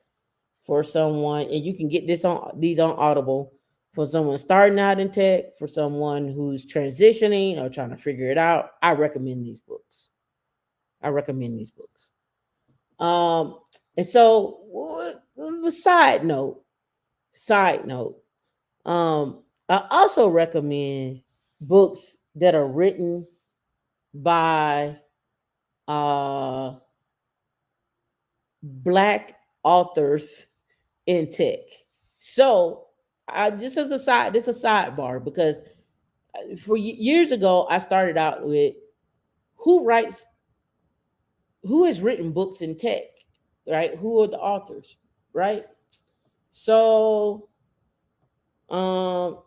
for someone, and you can get these on Audible, for someone starting out in tech, for someone who's transitioning or trying to figure it out. I recommend these books. I recommend these books. Um, and so the side note, I also recommend books that are written by uh black authors in tech. So I just as a side, this is a sidebar, because for years ago I started out with who writes, who has written books in tech, right? Who are the authors, right? So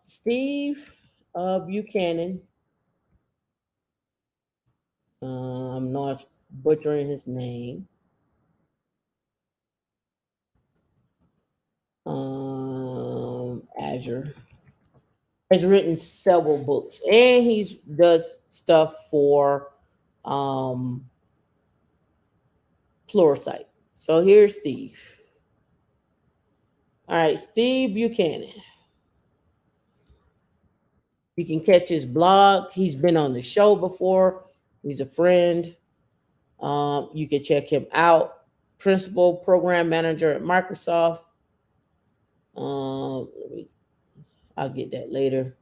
Steve Buchanan, I'm not butchering his name. Azure has written several books, and he's does stuff for um Pluralsight. So here's Steve. All right, Steve Buchanan. You can catch his blog. He's been on the show before. He's a friend. You can check him out. Principal program manager at Microsoft. Let me, I'll get that later.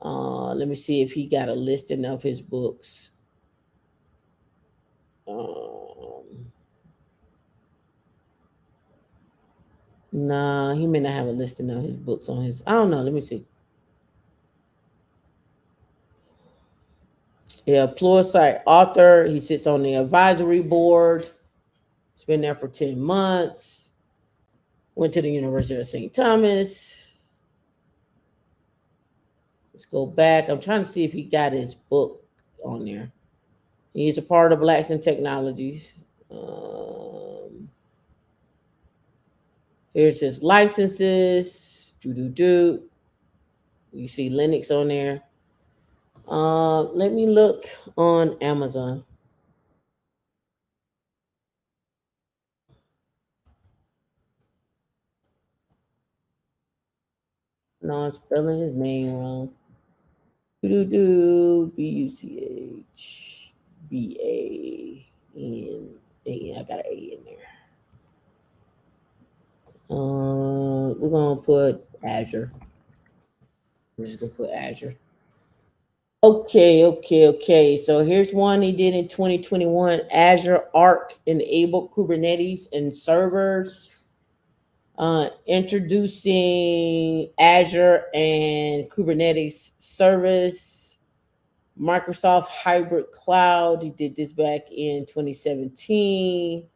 Let me see if he got a listing of his books. Nah, he may not have a listing of his books on his. I don't know. Let me see. Yeah, Pluralsight author. He sits on the advisory board. He's been there for 10 months. Went to the University of St. Thomas. Let's go back. I'm trying to see if he got his book on there. He's a part of Blacks in Technologies. Here's his licenses. Do. You see Linux on there. Let me look on Amazon. No, I'm spelling his name wrong. Buchban. I got an A in there. We're gonna put Azure. We're just gonna put Azure. Okay. So here's one he did in 2021. Azure Arc enabled Kubernetes and servers. Introducing Azure and Kubernetes service. Microsoft Hybrid Cloud. He did this back in 2017.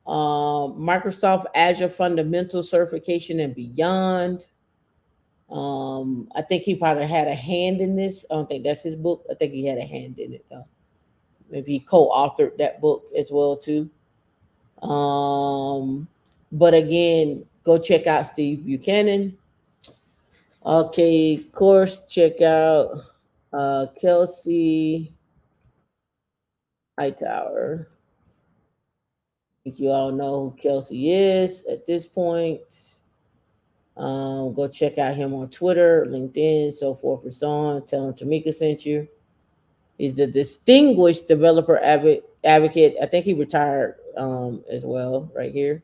Microsoft Azure Fundamental Certification and Beyond. I think he probably had a hand in this. I don't think that's his book. I think he had a hand in it though. Maybe he co-authored that book as well too. But again, go check out Steve Buchanan. Okay, of course, check out Kelsey Hightower. I think you all know who Kelsey is at this point. Go check out him on Twitter, LinkedIn, so forth and so on. Tell him Tamika sent you. He's a distinguished developer advocate. I think he retired as well, right here.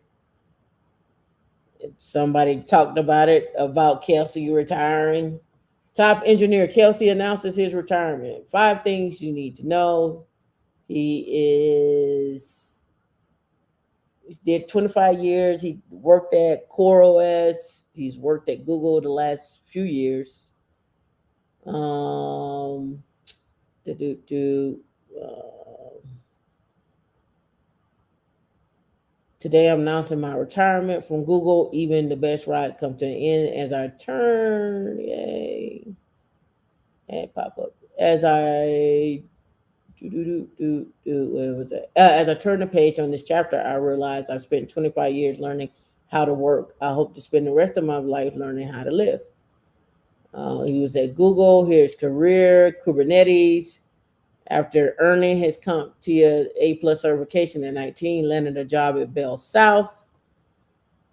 Somebody talked about Kelsey retiring. Top engineer Kelsey announces his retirement. 5 things you need to know. He is He's did 25 years. He worked at CoreOS. He's worked at Google the last few years. Um, do, do, do, uh, Today I'm announcing my retirement from Google. Even the best rides come to an end as I turn. Yay. And pop up. As I where was it? As I turn the page on this chapter, I realize I've spent 25 years learning how to work. I hope to spend the rest of my life learning how to live. He was at Google. Here's career, Kubernetes. After earning his CompTIA A plus certification in 19, landed a job at Bell South.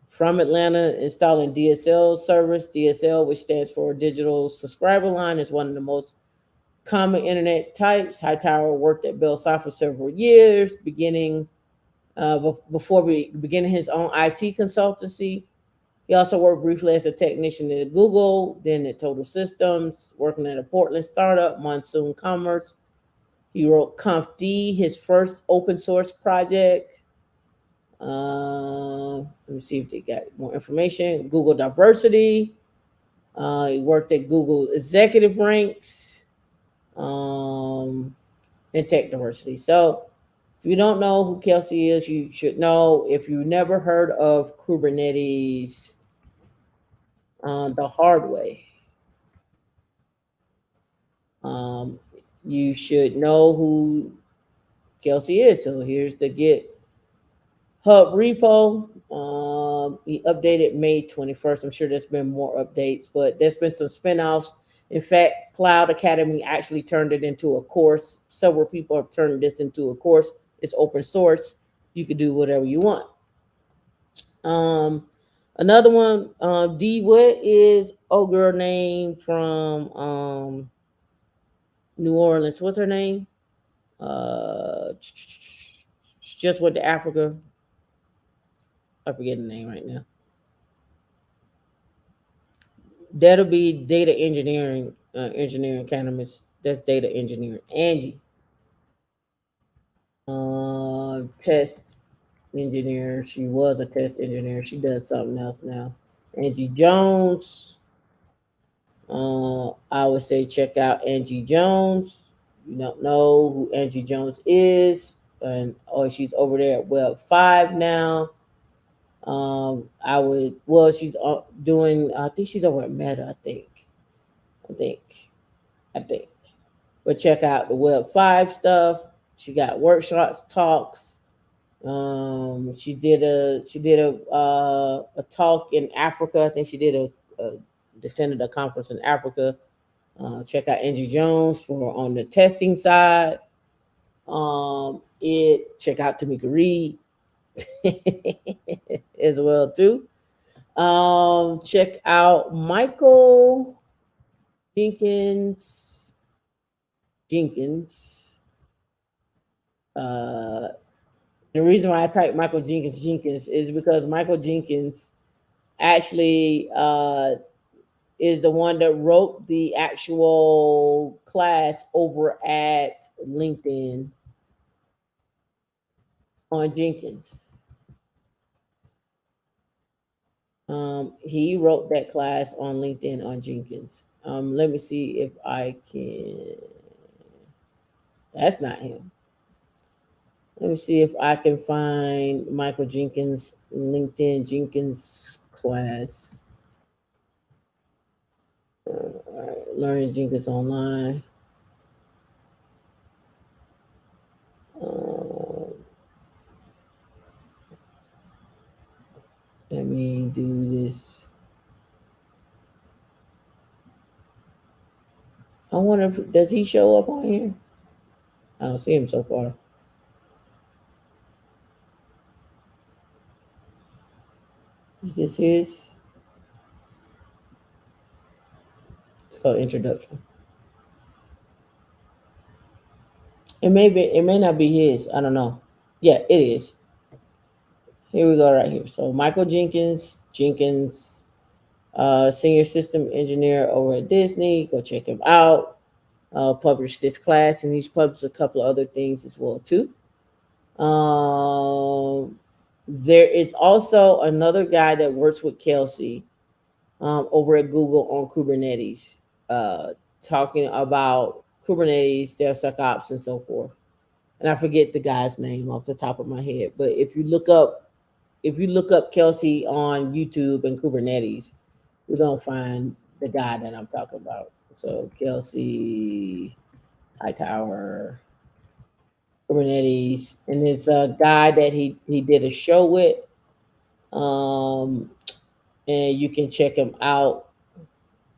From Atlanta, installing DSL service. DSL, which stands for Digital Subscriber Line, is one of the most common internet types. Hightower worked at Bell South for several years, before beginning his own IT consultancy. He also worked briefly as a technician at Google, then at Total Systems, working at a Portland startup, Monsoon Commerce. He wrote ConfD, his first open source project. Let me see if they got more information. Google Diversity. He worked at Google Executive Ranks. And Tech Diversity. So if you don't know who Kelsey is, you should know. If you never heard of Kubernetes the hard way, um, you should know who Kelsey is. So here's the GitHub repo. He updated May 21st. I'm sure there's been more updates, but there's been some spinoffs. In fact, Cloud Academy actually turned it into a course. Several people have turned this into a course. It's open source. You can do whatever you want. Another one, D, what is old girl name from New Orleans? What's her name? She just went to Africa. I forget the name right now. That'll be data engineering, engineering academies. That's data engineering. Angie, test engineer. She was a test engineer. She does something else now. Angie Jones. I would say check out Angie Jones. You don't know who Angie Jones is, and she's over there at Web 5 now. I would she's doing. I think she's over at Meta. I think. But check out the Web 5 stuff. She got workshops, talks. She did a talk in Africa. I think she did attended a conference in Africa. Check out Angie Jones for on the testing side. Check out Tamika Reed as well too. Check out Michael Jenkins. The reason why I type Michael Jenkins is because Michael Jenkins actually is the one that wrote the actual class over at LinkedIn on Jenkins. He wrote that class on LinkedIn on Jenkins. Let me see if I can. That's not him. Let me see if I can find Michael Jenkins LinkedIn Jenkins class. Learning Jenkins online. Let me do this. I wonder if does he show up on here? I don't see him so far. Is this his? It's called introduction. It may not be his. I don't know. Yeah, it is. Here we go right here. So Michael Jenkins, senior system engineer over at Disney. Go check him out. published this class, and he's published a couple of other things as well too. There is also another guy that works with Kelsey over at Google on Kubernetes, talking about Kubernetes, DevSecOps, and so forth. And I forget the guy's name off the top of my head, but if you look up Kelsey on YouTube and Kubernetes, you're gonna find the guy that I'm talking about. So Kelsey Hightower, Kubernetes, and it's a guy that he did a show with. Um, and you can check him out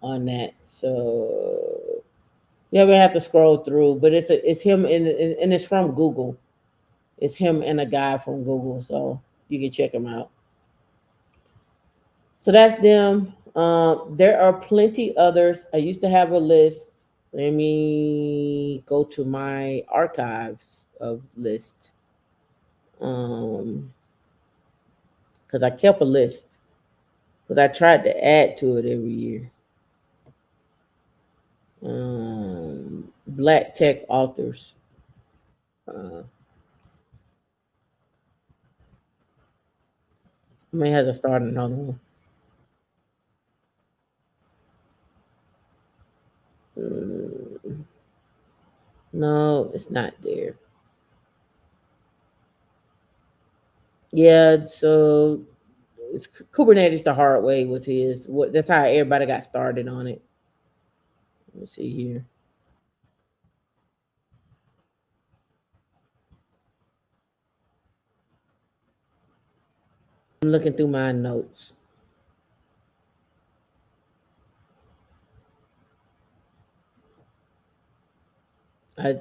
on that. So yeah, we have to scroll through, but it's him and it's from Google. It's him and a guy from Google, so you can check him out. So that's them. There are plenty others. I used to have a list. Let me go to my archives of list. Because I kept a list. Because I tried to add to it every year. Black tech authors. I may have to start another one. No, it's not there. Yeah, so it's Kubernetes the hard way was his. That's how everybody got started on it. Let me see here. I'm looking through my notes. I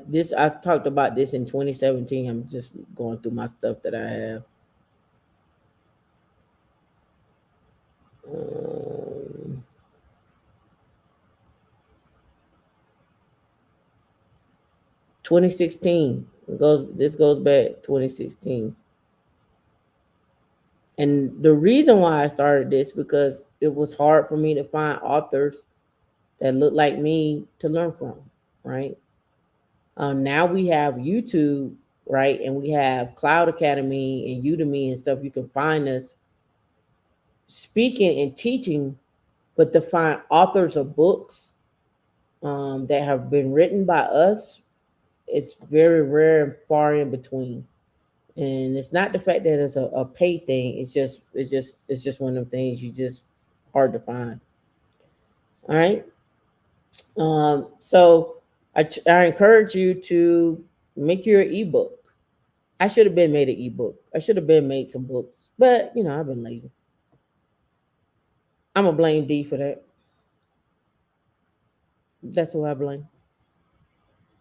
talked about this in 2017. I'm just going through my stuff that I have. 2016 this goes back 2016, and the reason why I started this because it was hard for me to find authors that look like me to learn from, right? Now we have YouTube, right, and we have Cloud Academy and Udemy and stuff. You can find us speaking and teaching, but to find authors of books that have been written by us, it's very rare and far in between. And it's not the fact that it's a pay thing. It's just one of the things you just hard to find. All right. So I encourage you to make your ebook. I should have been made an ebook. I should have been made some books, but I've been lazy. I'm gonna blame D for that. That's who I blame.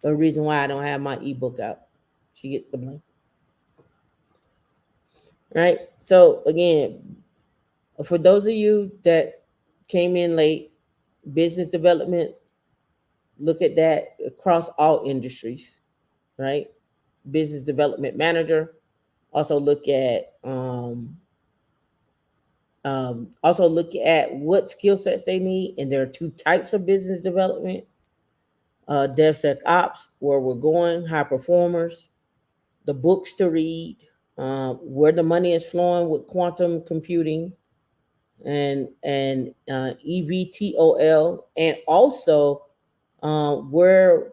The reason why I don't have my ebook out. She gets the blame. Right. So again, for those of you that came in late, business development, look at that across all industries, right? Business development manager. Also look at what skill sets they need, and there are two types of business development: DevSecOps, where we're going, high performers, the books to read, where the money is flowing with quantum computing, and EVTOL, and also what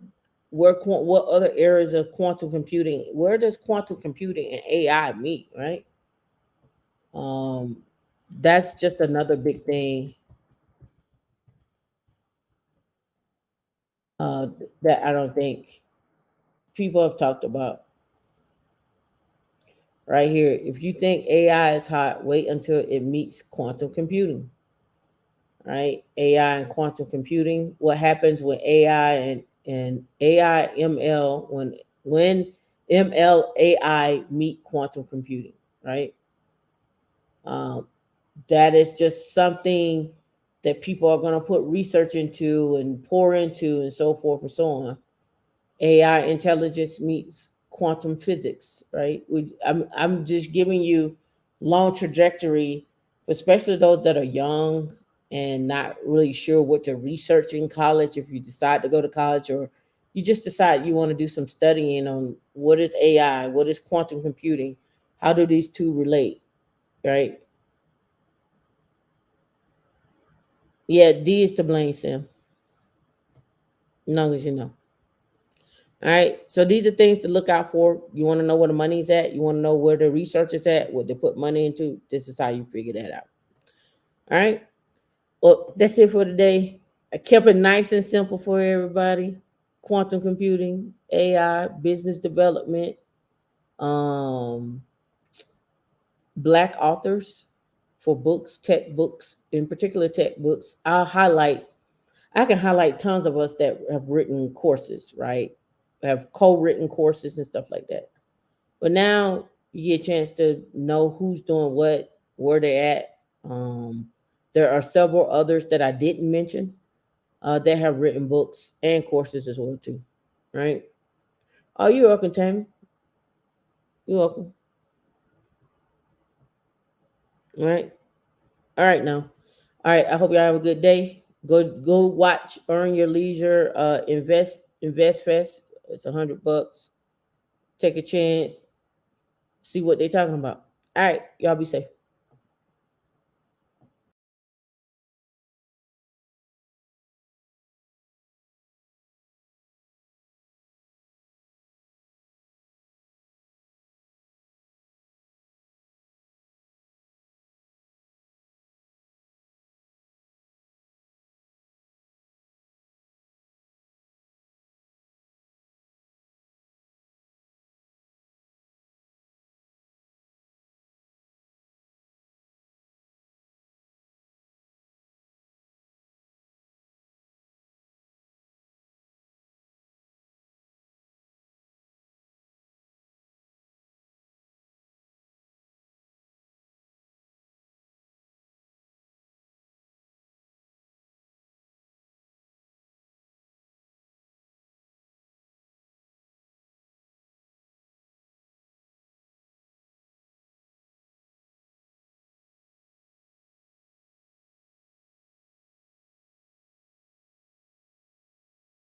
other areas of quantum computing, where does quantum computing and AI meet, right? That's just another big thing uh, that I don't think people have talked about. Right here, if you think AI is hot, wait until it meets quantum computing. Right? AI and quantum computing. What happens when AI and AI ML when ML AI meet quantum computing, right? Um, that is just something that people are going to put research into and pour into and so forth and so on. AI intelligence meets quantum physics, right? I'm just giving you long trajectory, especially those that are young and not really sure what to research in college. If you decide to go to college, or You just decide you want to do some studying on what is AI, what is quantum computing, how do these two relate, right? Yeah, D is to blame, Sam. As long as you know. All right. So these are things to look out for. You want to know where the money's at. You want to know where the research is at, what they put money into. This is how you figure that out. All right. Well, that's it for today. I kept it nice and simple for everybody. Quantum computing, AI, business development, um, black authors for books, tech books, in particular tech books. I can highlight tons of us that have written courses, right? Have co-written courses and stuff like that. But now you get a chance to know who's doing what, where they're at. There are several others that I didn't mention that have written books and courses as well too, right? Oh, you're welcome, Tammy. You're welcome. All right, all right now. All right. I hope y'all have a good day. Go watch Earn Your Leisure. Invest Fest. It's $100. Take a chance. See what they're talking about. All right, y'all be safe.